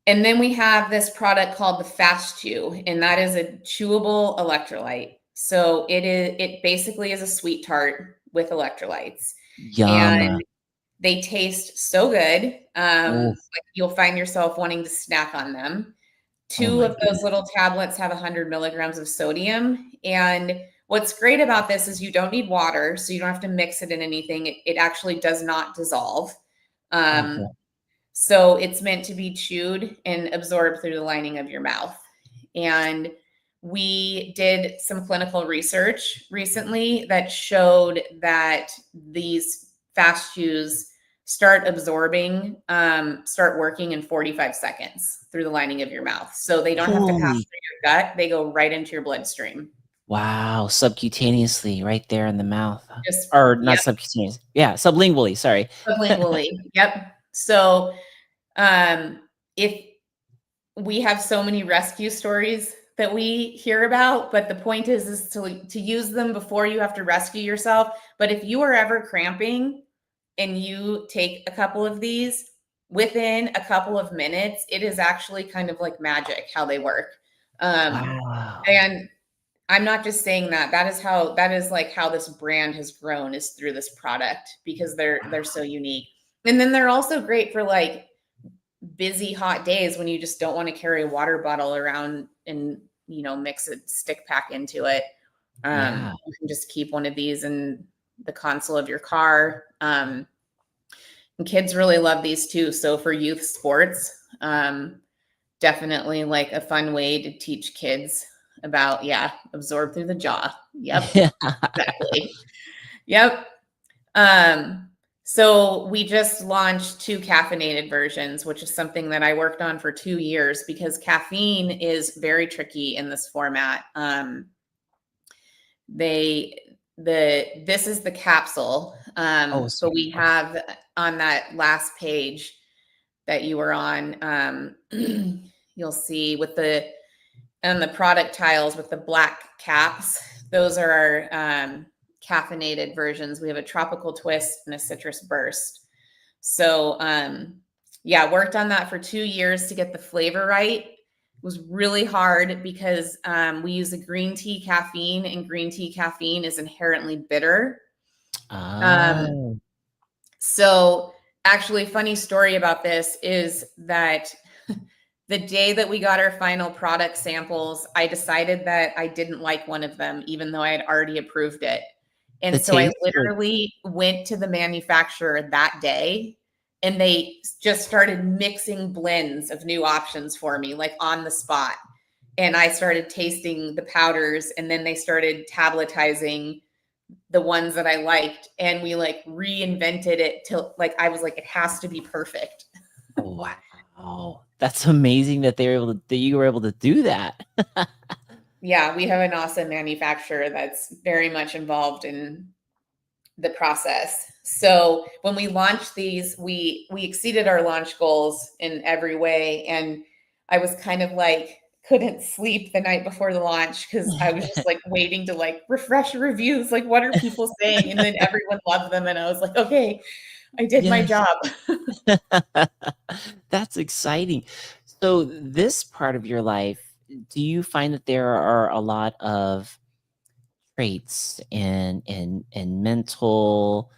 And then we have this product called the Fast Chew, and that is a chewable electrolyte. So it basically is a sweet tart with electrolytes.
Yum.
And They taste so good.
Oh,
Like you'll find yourself wanting to snack on them.
oh
Two
my
of those
goodness.
little tablets have 100 milligrams of sodium. And what's great about this is you don't need water, so you don't have to mix it in anything. It actually does not dissolve.
Oh,
Um,
cool.
so it's meant to be chewed and absorbed through the lining of your mouth. And we did some clinical research recently that showed that these fast chews start absorbing, start working in 45 seconds through the lining of your mouth. So they don't have to pass
Holy,
through your gut, they go right into your bloodstream.
wow, subcutaneously right there in the mouth.
Just,
Or not
yep,
subcutaneous. Yeah, sublingually, sorry.
sublingually. Yep. So um, if we have so many rescue stories that we hear about, but the point is to use them before you have to rescue yourself. But if you are ever cramping and you take a couple of these, within a couple of minutes, it is actually kind of like magic how they work.
Wow.
And I'm not just saying that. That is like how this brand has grown, is through this product, because they're so unique. And then they're also great for like busy hot days when you just don't want to carry a water bottle around and mix a stick pack into it.
Yeah.
You can just keep one of these in the console of your car. And kids really love these too. So for youth sports, definitely like a fun way to teach kids about, absorb through the jaw. Yep,
Yeah.
exactly. Yep. Um, so we just launched 2 caffeinated versions, which is something that I worked on for 2 years because caffeine is very tricky in this format. This is the capsule,
Oh,
but
sweet.
we have on that last page that you were on, you'll see with the product tiles with the black caps, those are our caffeinated versions. We have a tropical twist and a citrus burst. So worked on that for 2 years to get the flavor right. It was really hard because we use a green tea caffeine, and green tea caffeine is inherently bitter. Um,
Oh,
so actually, funny story about this is that the day that we got our final product samples, I decided that I didn't like one of them, even though I had already approved it.
the
And so I
taste or
literally went to the manufacturer that day, and they just started mixing blends of new options for me, like on the spot. And I started tasting the powders, and then they started tabletizing the ones that I liked. And we like reinvented it till like, I was like, it has to be perfect.
wow. That's amazing that you were able to do that.
Yeah, we have an awesome manufacturer that's very much involved in the process. So when we launched these, we exceeded our launch goals in every way. And I was kind of like, couldn't sleep the night before the launch because I was just like waiting to like refresh reviews, like what are people saying? And then everyone loved them. And I was like, okay, I did my
Yes.
job.
That's exciting. So this part of your life, do you find that there are a lot of traits and mental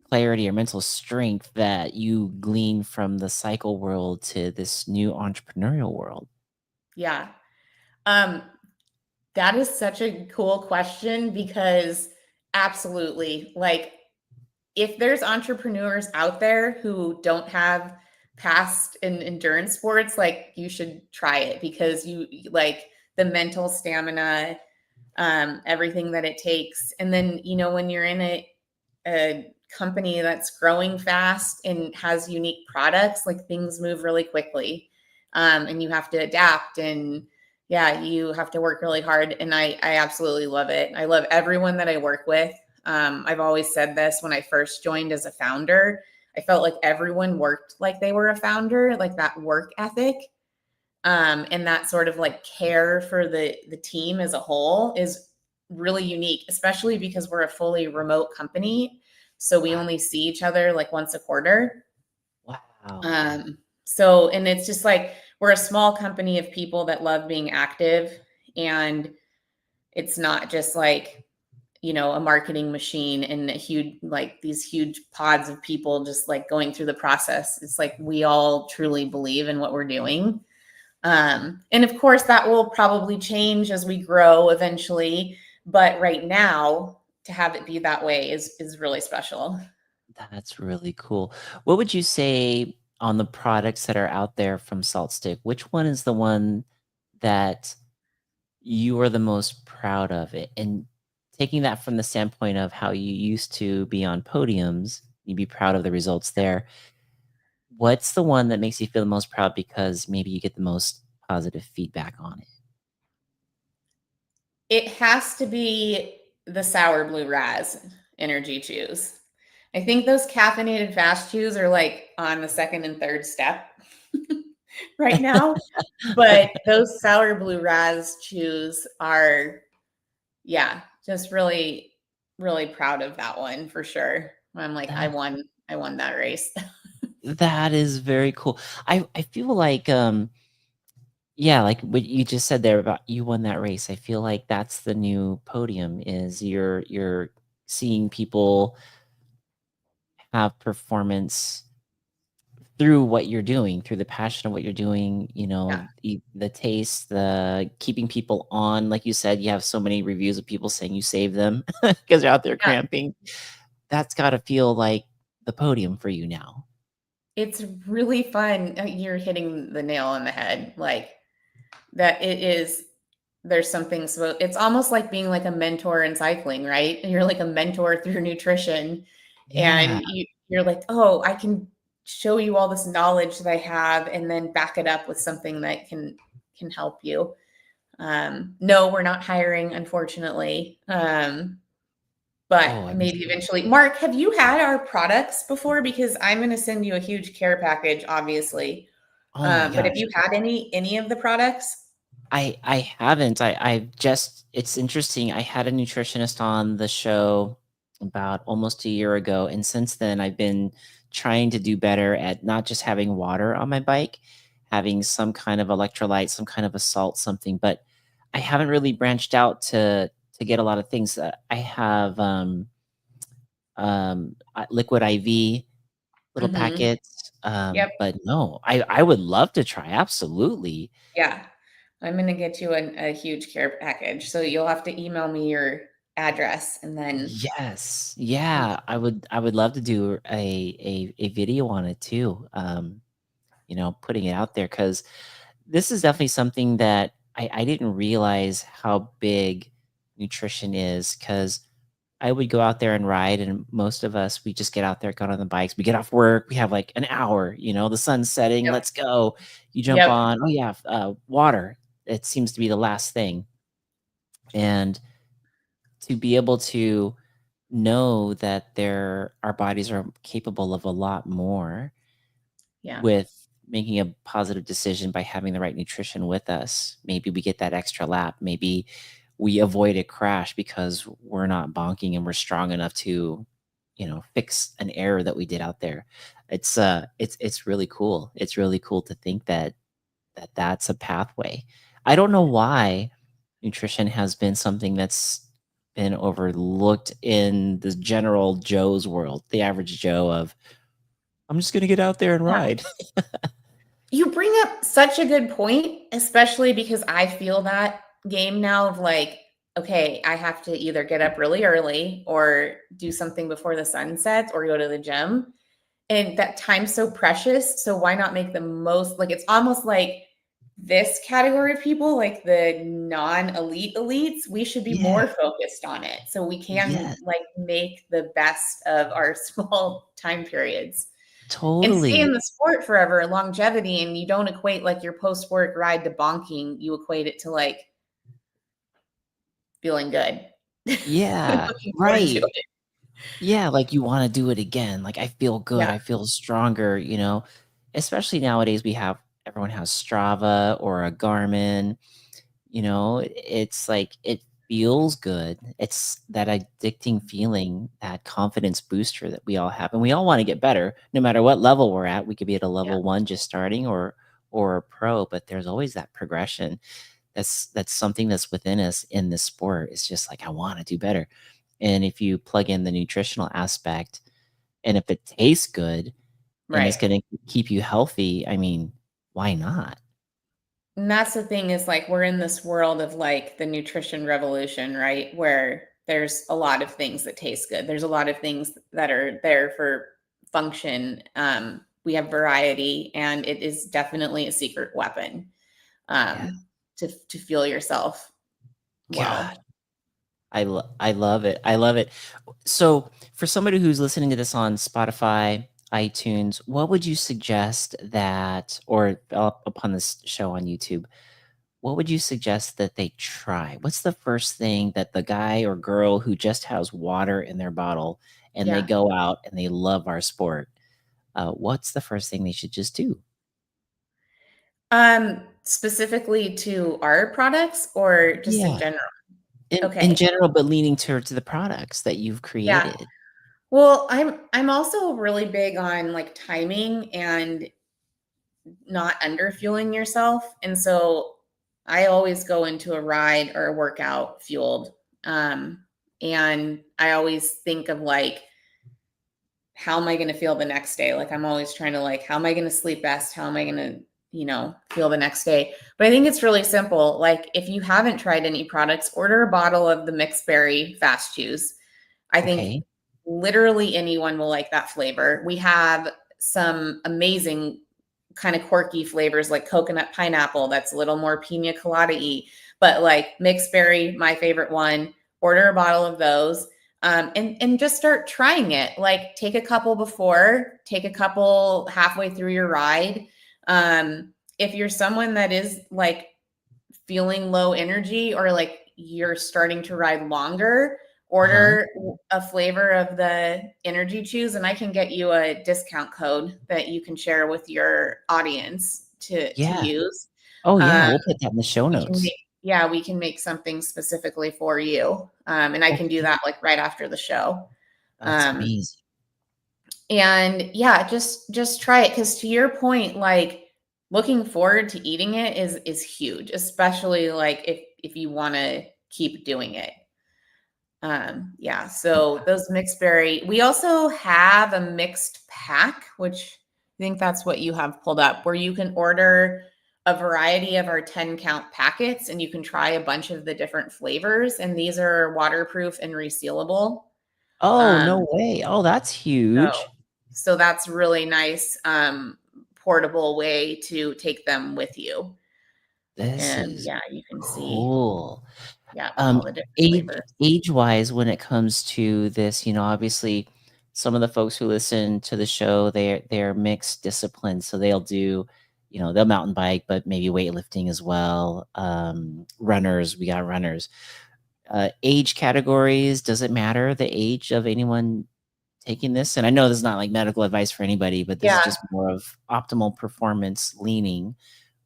clarity or mental strength that you glean from the cycle world to this new entrepreneurial world?
Yeah. Um, that is such a cool question because absolutely, like if there's entrepreneurs out there who don't have past in endurance sports, like you should try it because you like the mental stamina, everything that it takes. And then, when you're in a company that's growing fast and has unique products, like things move really quickly. And you have to adapt and you have to work really hard. And I absolutely love it. I love everyone that I work with. I've always said this when I first joined as a founder. I felt like everyone worked like they were a founder, like that work ethic. And that sort of like care for the team as a whole is really unique, especially because we're a fully remote company. So we
Wow.
only see each other like once a quarter.
Wow.
So, and it's just like we're a small company of people that love being active, and it's not just like a marketing machine and these huge pods of people just like going through the process. It's like we all truly believe in what we're doing. And of course, that will probably change as we grow eventually. But right now, to have it be that way is really special.
That's really cool. What would you say on the products that are out there from Salt Stick? Which one is the one that you are the most proud of it? And taking that from the standpoint of how you used to be on podiums, you'd be proud of the results there. What's the one that makes you feel the most proud because maybe you get the most positive feedback on it?
It has to be the sour blue raz energy chews. I think those caffeinated fast chews are like on the second and third step right now. But those sour blue raz chews are, yeah, just really, really proud of that one for sure. I'm like,
That
I won that race.
that is very cool. I feel like yeah, like what you just said there about you won that race. I feel like that's the new podium is you're seeing people have performance through what you're doing, through the passion of what you're doing,
Yeah.
the taste, the keeping people on. Like you said, you have so many reviews of people saying you save them because they're out there
Yeah.
cramping. That's got to feel like the podium for you now.
It's really fun. You're hitting the nail on the head. Like that it is there's something so it's almost like being like a mentor in cycling, right? And you're like a mentor through nutrition
Yeah.
and you're like, "Oh, I can show you all this knowledge that I have and then back it up with something that can help you." No, we're not hiring unfortunately. But
Oh,
maybe eventually. Mark, have you had our products before? Because I'm going to send you a huge care package, obviously.
oh my
But have
gosh.
you had any of the products?
I haven't. I've just it's interesting. I had a nutritionist on the show about almost a year ago, and since then I've been trying to do better at not just having water on my bike, having some kind of electrolyte, some kind of a salt, something, but I haven't really branched out to get a lot of things. I have liquid IV little
Mm-hmm.
packets,
Yep.
but no, I would love to try. Absolutely.
Yeah. I'm going to get you a huge care package. So you'll have to email me your address and then
Yes.
we
Yeah, I would love to do a video on it too, putting it out there because this is definitely something that I didn't realize how big nutrition is. Because I would go out there and ride, and most of us, we just get out there, get on the bikes, we get off work, we have, like, an hour, the sun's setting,
Yep.
let's go. You jump
Yep.
on, "Oh, yeah, water." It seems to be the last thing, and to be able to know that our bodies are capable of a lot more
Yeah.
with making a positive decision by having the right nutrition with us. Maybe we get that extra lap. Maybe we avoid a crash because we're not bonking and we're strong enough to, fix an error that we did out there. It's really cool. It's really cool to think that's a pathway. I don't know why nutrition has been something that's been overlooked in the general Joe's world, the average Joe of, I'm just gonna get out there and
Yeah.
ride.
You bring up such a good point, especially because I feel that game now of like, okay, I have to either get up really early or do something before the sun sets or go to the gym. And that time's so precious. So why not make the most? Like, it's almost like this category of people, like the non-elite elites, we should be
Yeah,
more focused on it. So we can
yes,
like make the best of our small time periods and stay
totally.
in the sport forever, longevity. And you don't equate like your post-work ride to bonking. You equate it to like feeling good.
Yeah,
Looking forward to
right.
it.
Yeah, like, you wanna do it again, like, I feel good,
Yeah.
I feel stronger, Especially nowadays, everyone has Strava or a Garmin. It's like it feels good. It's that addicting feeling, that confidence booster that we all have, and we all want to get better no matter what level we're at. We could be at a
Yeah.
level 1 just starting or a pro, but there's always that progression. That's something that's within us in this sport. It's just like I want to do better. And if you plug in the nutritional aspect, and if it tastes good and it's
Right.
gonna keep you healthy, I mean, why not?
And that's the thing is like we're in this world of like the nutrition revolution, right? Where there's a lot of things that taste good. There's a lot of things that are there for function. We have variety, and it is definitely a secret weapon
Yeah.
to fuel yourself
God,
well.
I love it. I love it. So, for somebody who's listening to this on Spotify, iTunes, what would you suggest that, or upon this show on YouTube, what would you suggest that they try? What's the first thing that the guy or girl who just has water in their bottle and they
Yeah.
go out and they love our sport, what's the first thing they should just do?
Specifically to our products or just in
Yeah.
general?
In
Okay.
general, but leaning towards the products that you've
Yeah.
created.
Well, I'm also really big on like timing and not under fueling yourself. And so I always go into a ride or a workout fueled. And I always think of like, how am I going to feel the next day? Like I'm always trying to like, how am I going to sleep best? How am I going to, feel the next day? But I think it's really simple. Like if you haven't tried any products, order a bottle of the mixed berry fast chews. I think
Okay.
literally anyone will like that flavor. We have some amazing kind of quirky flavors like coconut pineapple that's a little more pina colada-y, but like mixed berry, my favorite one. Order a bottle of those. And just start trying it. Like take a couple before, take a couple halfway through your ride. If you're someone that is like feeling low energy or like you're starting to ride longer,
Uh-huh.
order a flavor of the energy chews and I can get you a discount code that you can share with your audience to
Yeah.
use.
Oh, yeah,
Um,
we'll put that in the show
we can
notes.
make yeah, we can make something specifically for you. And I can do
Okay.
that like right after the show.
That's
Um,
amazing.
and yeah, just try it because to your point, like looking forward to eating it is huge, especially like if you want to keep doing it. Yeah, so those mixed berry. We also have a mixed pack, which I think that's what you have pulled up, where you can order a variety of our 10 count packets and you can try a bunch of the different flavors. And these are waterproof and resealable.
Oh,
Um,
no way. Oh, that's
so,
huge.
so that's really nice, portable way to take them with you.
This
And
is
yeah, you can see,
cool.
yeah,
Um,
all the different
age
flavors.
age-wise, when it comes to this, obviously, some of the folks who listen to the show, they're mixed disciplines, so they'll do, they'll mountain bike, but maybe weightlifting as well. Runners, we got runners. Age categories, does it matter the age of anyone taking this? And I know this is not like medical advice for anybody, but this is
Yeah.
just more of optimal performance leaning.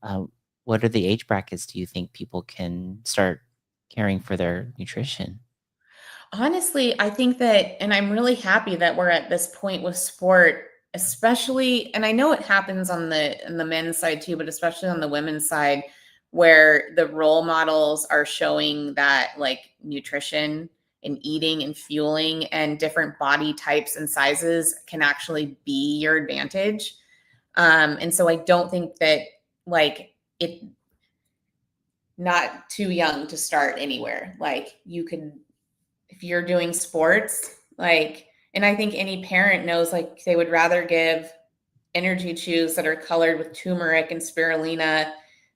Uh, what are the age brackets do you think people can start caring for their nutrition?
Honestly, I think that, and I'm really happy that we're at this point with sport, especially, and I know it happens on the men's side too, but especially on the women's side, where the role models are showing that like nutrition and eating and fueling and different body types and sizes can actually be your advantage. And so I don't think that like it not too young to start anywhere. Like you could if you're doing sports, like, and I think any parent knows like they would rather give energy chews that are colored with turmeric and spirulina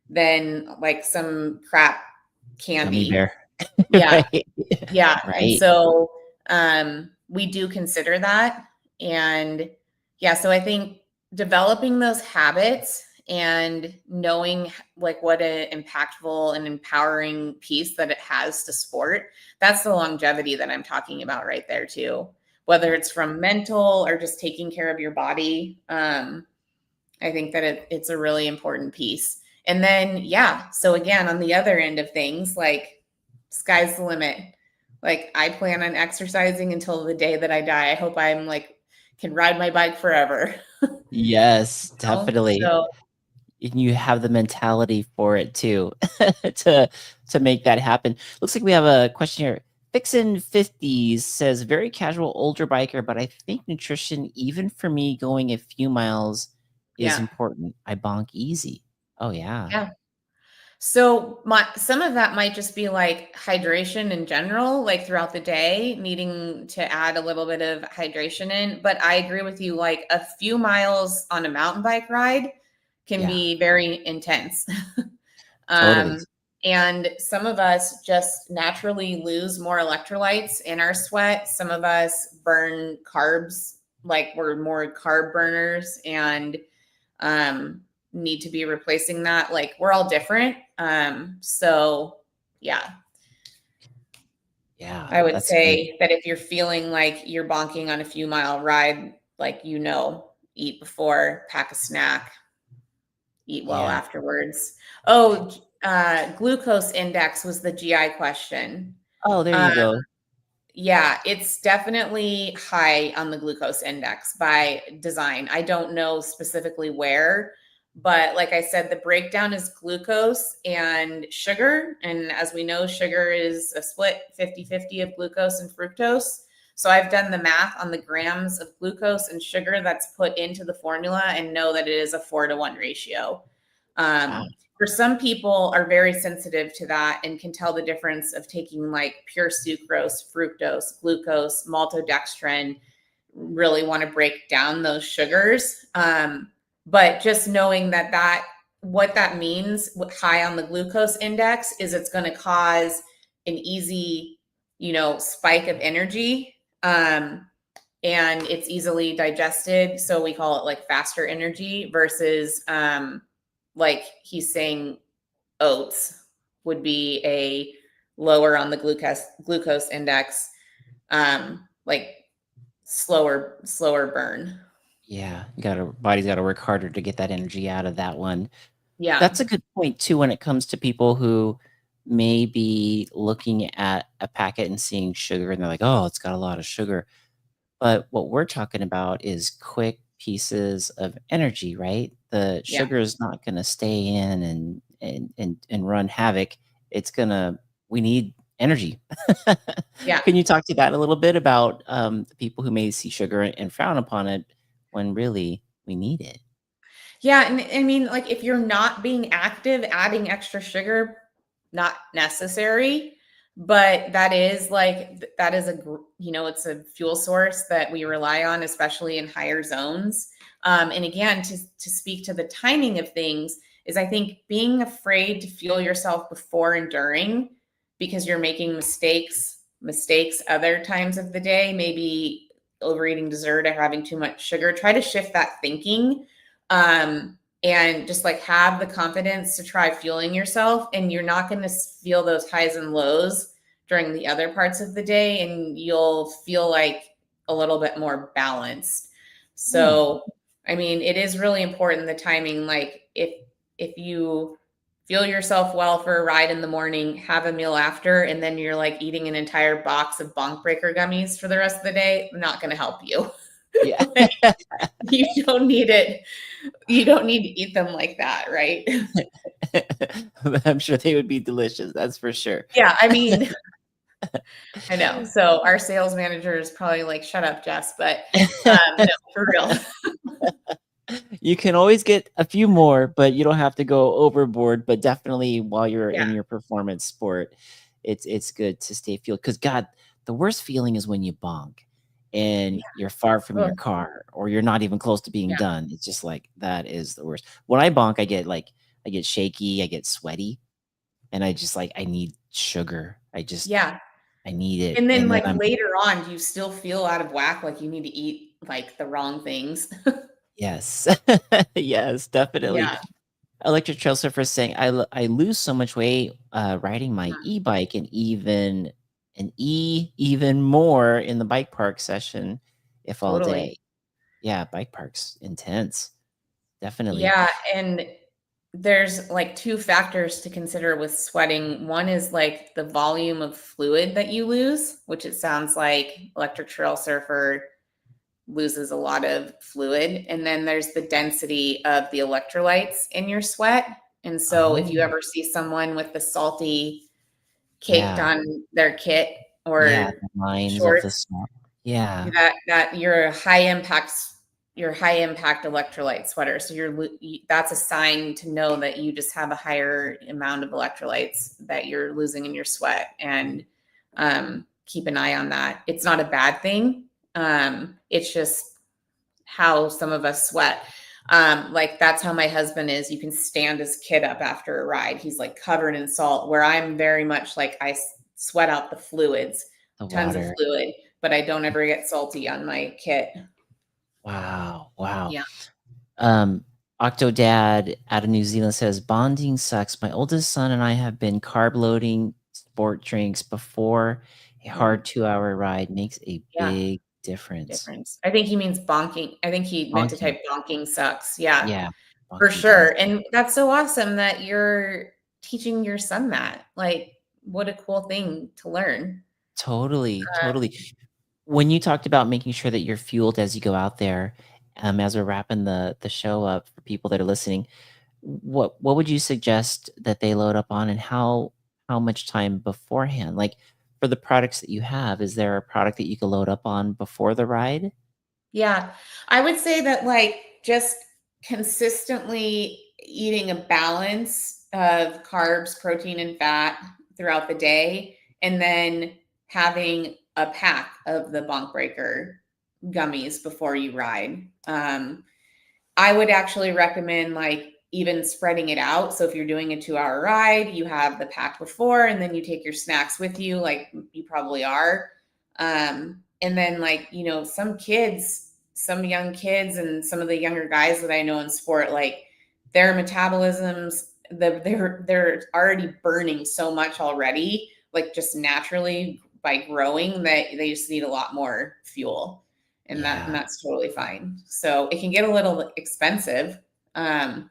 than like some crap
Gummy
candy.
bear.
Yeah.
Right.
Yeah. And
Right.
so we do consider that. And yeah, so I think developing those habits and knowing like what an impactful and empowering piece that it has to sport, that's the longevity that I'm talking about right there too. Whether it's from mental or just taking care of your body. I think that it's a really important piece. And then, yeah, so again, on the other end of things, like sky's the limit. Like I plan on exercising until the day that I die. I hope I'm like can ride my bike forever.
Yes, definitely.
So
And you have the mentality for it too, to to make that happen. Looks like we have a question here. Fixin 50s says very casual older biker, but I think nutrition, even for me going a few miles, is
Yeah.
important. I bonk easy. Oh yeah.
Yeah. So some of that might just be like hydration in general, like throughout the day, needing to add a little bit of hydration in. But I agree with you, like a few miles on a mountain bike ride can
Yeah.
be very intense.
Totally.
um, and some of us just naturally lose more electrolytes in our sweat. Some of us burn carbs, like we're more carb burners, and um, need to be replacing that. Like we're all different. So yeah,
Yeah.
I would
That's good.
say that if you're feeling like you're bonking on a few mile ride, like, eat before, pack a snack, eat well
Yeah.
afterwards. Oh, glucose index was the GI question.
Oh, there
Um,
you go.
Yeah, it's definitely high on the glucose index by design. I don't know specifically where, but like I said, the breakdown is glucose and sugar. And as we know, sugar is a split 50-50 of glucose and fructose. So I've done the math on the grams of glucose and sugar that's put into the formula and know that it is a 4-to-1 ratio.
Wow.
For some people are very sensitive to that and can tell the difference of taking like pure sucrose, fructose, glucose, maltodextrin, really want to break down those sugars. But just knowing that what that means high on the glucose index is it's going to cause an easy, spike of energy. And it's easily digested. So we call it like faster energy versus like he's saying oats would be a lower on the glucose index, like slower burn.
Yeah. Body's gotta work harder to get that energy out of that one.
Yeah.
That's a good point too when it comes to people who may be looking at a packet and seeing sugar and they're like, "Oh, it's got a lot of sugar." But what we're talking about is quick pieces of energy, right? The
Yeah.
sugar is not gonna stay in and run havoc. It's gonna we need energy.
Yeah.
Can you talk to that a little bit about, the people who may see sugar and frown upon it when really we need it?
Yeah, and I mean, like, if you're not being active, adding extra sugar, not necessary. But that is like that is it's a fuel source that we rely on, especially in higher zones. And again, to speak to the timing of things, is I think being afraid to fuel yourself before and during because you're making mistakes other times of the day, maybe overeating dessert or having too much sugar. Try to shift that thinking, and just like have the confidence to try fueling yourself, and you're not going to feel those highs and lows during the other parts of the day, and you'll feel like a little bit more balanced.
Hmm.
So I mean, it is really important, the timing. Like if you fuel yourself well for a ride in the morning, have a meal after, and then you're like eating an entire box of bonk breaker gummies for the rest of the day, not going to help you.
Yeah.
Like, you don't need it. You don't need to eat them like that, right?
I'm sure they would be delicious, that's for sure.
Yeah, I mean, I know. So our sales manager is probably like, "Shut up, Jess," but no, for real.
You can always get a few more, but you don't have to go overboard, but definitely while you're
Yeah,
in your performance sport, it's good to stay fueled. Because God, the worst feeling is when you bonk and you're far from
ugh,
your car or you're not even close to being
yeah,
done. It's just like, that is the worst. When I bonk, I get shaky, I get sweaty, and I just like, I need sugar.
yeah.
I need it,
And then
and then
like
I'm
later on, do you still feel out of whack? Like you need to eat like the wrong things?
yes. Yes, definitely.
Yeah.
Electric Trail Surfer is saying, I lose so much weight, riding my
Mhm.
e-bike and even more in the bike park session if all
Totally.
day." Yeah, bike park's intense. Definitely.
Yeah, and there's like two factors to consider with sweating. One is like the volume of fluid that you lose, which it sounds like electric trail surfer loses a lot of fluid. And then there's the density of the electrolytes in your sweat. And so if you
Oh,
ever see someone with the salty caked
yeah.
on their kit,
Yeah,
or
the lines of the
shorts,
song. Yeah.
that your high impact electrolyte sweater. So that's a sign to know that you just have a higher amount of electrolytes that you're losing in your sweat, and keep an eye on that. It's not a bad thing. It's just how some of us sweat. Like that's how my husband is. You can stand his kid up after a ride. He's like covered in salt, where I'm very much like I sweat out the fluids,
The
tons of
water.
fluid, but I don't ever get salty on my kit.
Wow. Wow.
Yeah.
Um, Octodad out of New Zealand says bonding sucks. My oldest son and I have been carb loading sport drinks before a
Yeah.
hard 2-hour ride makes a
Yeah.
big difference.
Difference. I think he means bonking. I think he meant to
Bonking.
type bonking sucks. Yeah,
Yeah.
for
Bonking does.
sure. And that's so awesome that you're teaching your son that. Like, what a cool thing to learn.
Totally. Totally. When you talked about making sure that you're fueled as you go out there, as we're wrapping the show up for people that are listening, what would you suggest that they load up on, and how much time beforehand? Like for the products that you have, is there a product that you can load up on before the ride?
Yeah. I would say that like just consistently eating a balance of carbs, protein, and fat throughout the day, and then having a pack of the Bonk Breaker gummies before you ride. I would actually recommend like even spreading it out. So if you're doing a 2-hour ride, you have the pack before, and then you take your snacks with you, like you probably are. And then like, some young kids and some of the younger guys that I know in sport, like their metabolisms, they're already burning so much already, like just naturally by growing, that they just need a lot more fuel. And
Yeah.
that's totally fine. So it can get a little expensive, right?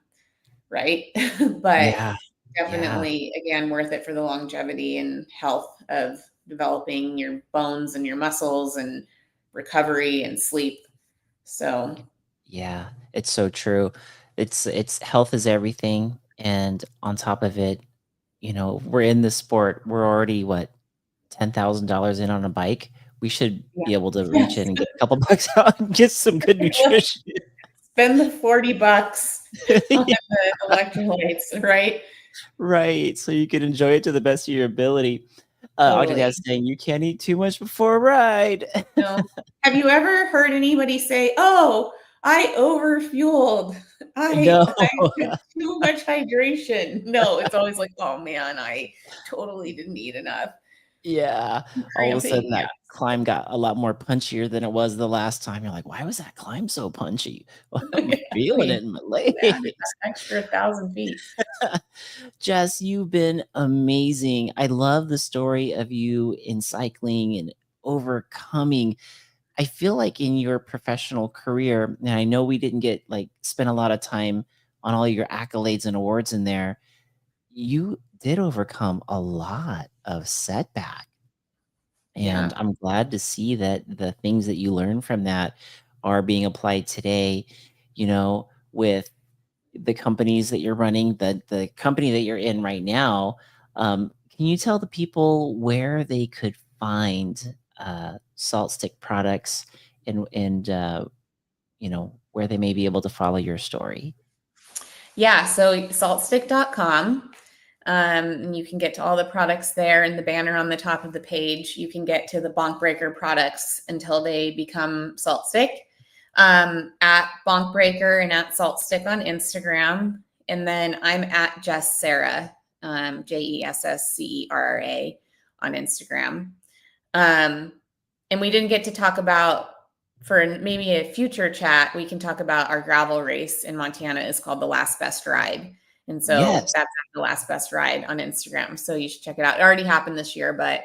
But
Yeah. Yeah.
definitely, again, worth it for the longevity and health of developing your bones and your muscles and recovery and sleep. So
Yeah. It's so true. It's health is everything. And on top of it, we're in this sport. We're already what, $10,000 in on a bike. We should
yeah.
be able to reach
Yes.
in and get a couple bucks out and get some good nutrition.
Spend the $40 on
Yeah,
the electrolytes, right?
right. So you can enjoy it to the best of your ability.
Totally.
Octodad's saying you can't eat too much before a ride.
No. Have you ever heard anybody say, "Oh, I overfueled.
No.
I had too much hydration." No, it's always like, "Oh man, I totally didn't eat enough."
Yeah. All of a sudden
Cramping,
that
yeah.
climb got a lot more punchier than it was the last time. You're like, why was that climb so punchy? I'm feeling it
Exactly.
in my
Yeah,
legs.
that extra 1,000 feet.
Jess, you've been amazing. I love the story of you in cycling and overcoming. I feel like in your professional career, and I know we didn't get spend a lot of time on all your accolades and awards in there, you did overcome a lot of setback. And
Yeah.
I'm glad to see that the things that you learned from that are being applied today, with the companies that you're running, the company that you're in right now. Can you tell the people where they could find salt stick products, and where they may be able to follow your story?
Yeah, so saltstick.com. And you can get to all the products there, and the banner on the top of the page. You can get to the Bonk Breaker products until they become Salt Stick, at Bonk Breaker and at Salt Stick on Instagram. And then I'm at Jess Cerra, JessCerra on Instagram. And we didn't get to talk about, for maybe a future chat, we can talk about our gravel race in Montana is called the Last Best Ride. And so
Yes.
that's the Last Best Ride on Instagram. So you should check it out. It already happened this year, but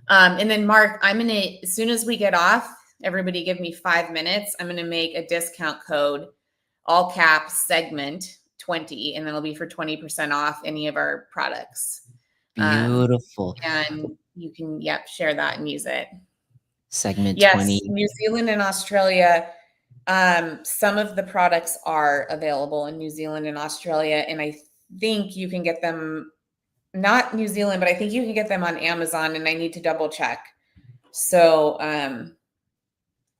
and then Mark, I'm gonna, as soon as we get off, everybody give me 5 minutes. I'm gonna make a discount code, all caps segment 20, and then it'll be for 20% off any of our products.
Beautiful.
And you can, share that and use it.
Segment
Yes,
20.
New Zealand and Australia. Some of the products are available in New Zealand and Australia, and I think you can get them, not New Zealand, but I think you can get them on Amazon, and I need to double check. So,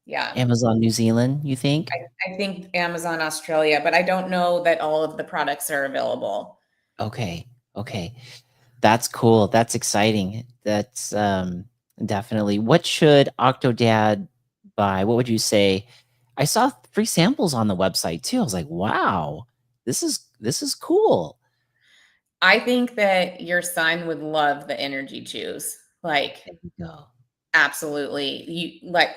yeah,
Amazon New Zealand, you think?
I think Amazon Australia, but I don't know that all of the products are available.
Okay. Okay. That's cool. That's exciting. That's definitely. What should Octodad buy? What would you say? I saw free samples on the website too. I was like, wow, this is cool.
I think that your son would love the energy chews. Like,
There you go.
absolutely. You like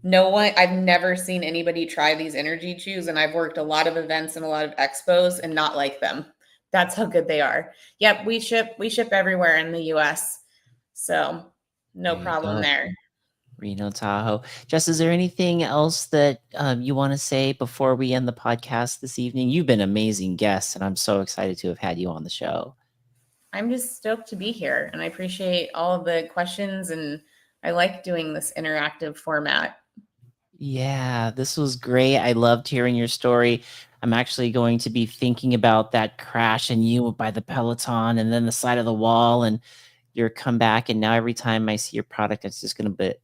no one I've never seen anybody try these energy chews, and I've worked a lot of events and a lot of expos and not like them. That's how good they are. Yep, we ship everywhere in the US. So, no
There you
problem
go.
there.
Reno Tahoe. Jess, is there anything else that you want to say before we end the podcast this evening? You've been an amazing guest, and I'm so excited to have had you on the show.
I'm just stoked to be here, and I appreciate all of the questions, and I like doing this interactive format.
Yeah, this was great. I loved hearing your story. I'm actually going to be thinking about that crash and you by the Peloton and then the side of the wall and your comeback. And now every time I see your product, it's just going to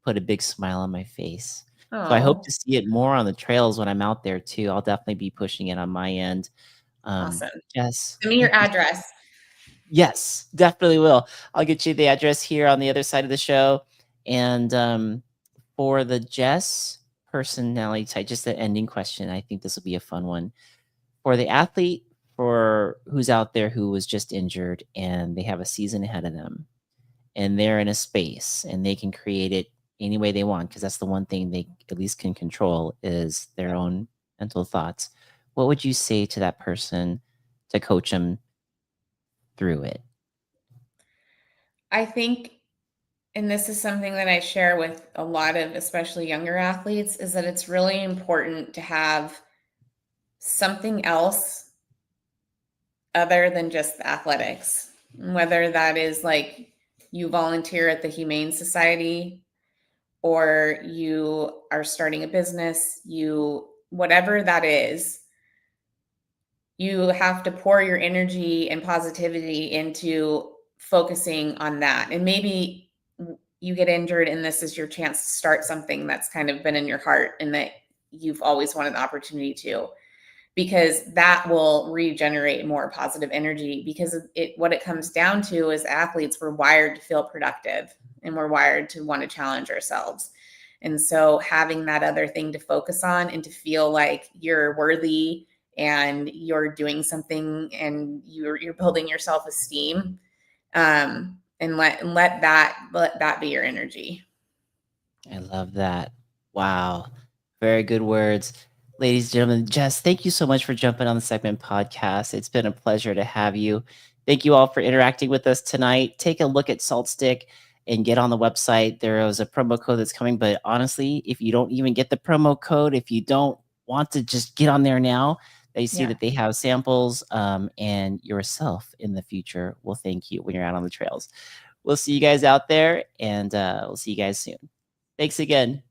put a big smile on my face. So I hope
Oh,
to see it more on the trails when I'm out there too. I'll definitely be pushing it on my end.
awesome.
Jess,
Send me your
thank you.
address.
Yes, definitely will. I'll get you the address here on the other side of the show. And for the Jess personality type, just the ending question, I think this will be a fun one. For the athlete for who's out there who was just injured and they have a season ahead of them and they're in a space and they can create it any way they want because that's the one thing they at least can control is their own mental thoughts. What would you say to that person to coach them through it?
I think, and this is something that I share with a lot of especially younger athletes, is that it's really important to have something else other than just the athletics. Whether that is like you volunteer at the Humane Society or you are starting a business, you whatever that is, you have to pour your energy and positivity into focusing on that. And maybe you get injured and this is your chance to start something that's kind of been in your heart and that you've always wanted the opportunity to, because that will regenerate more positive energy. Because it what it comes down to is athletes, we're wired to feel productive and we're wired to want to challenge ourselves. And so having that other thing to focus on and to feel like you're worthy and you're doing something and you're building your self-esteem, and let that be your energy.
I love that. Wow. Very good words. Ladies and gentlemen, Jess, thank you so much for jumping on the Segment Podcast. It's been a pleasure to have you. Thank you all for interacting with us tonight. Take a look at Salt Stick and get on the website. There is a promo code that's coming, but honestly, if you don't even get the promo code, if you don't want to just get on there now, they see
Yeah.
that they have samples and yourself in the future will thank you when you're out on the trails. We'll see you guys out there and we'll see you guys soon. Thanks again.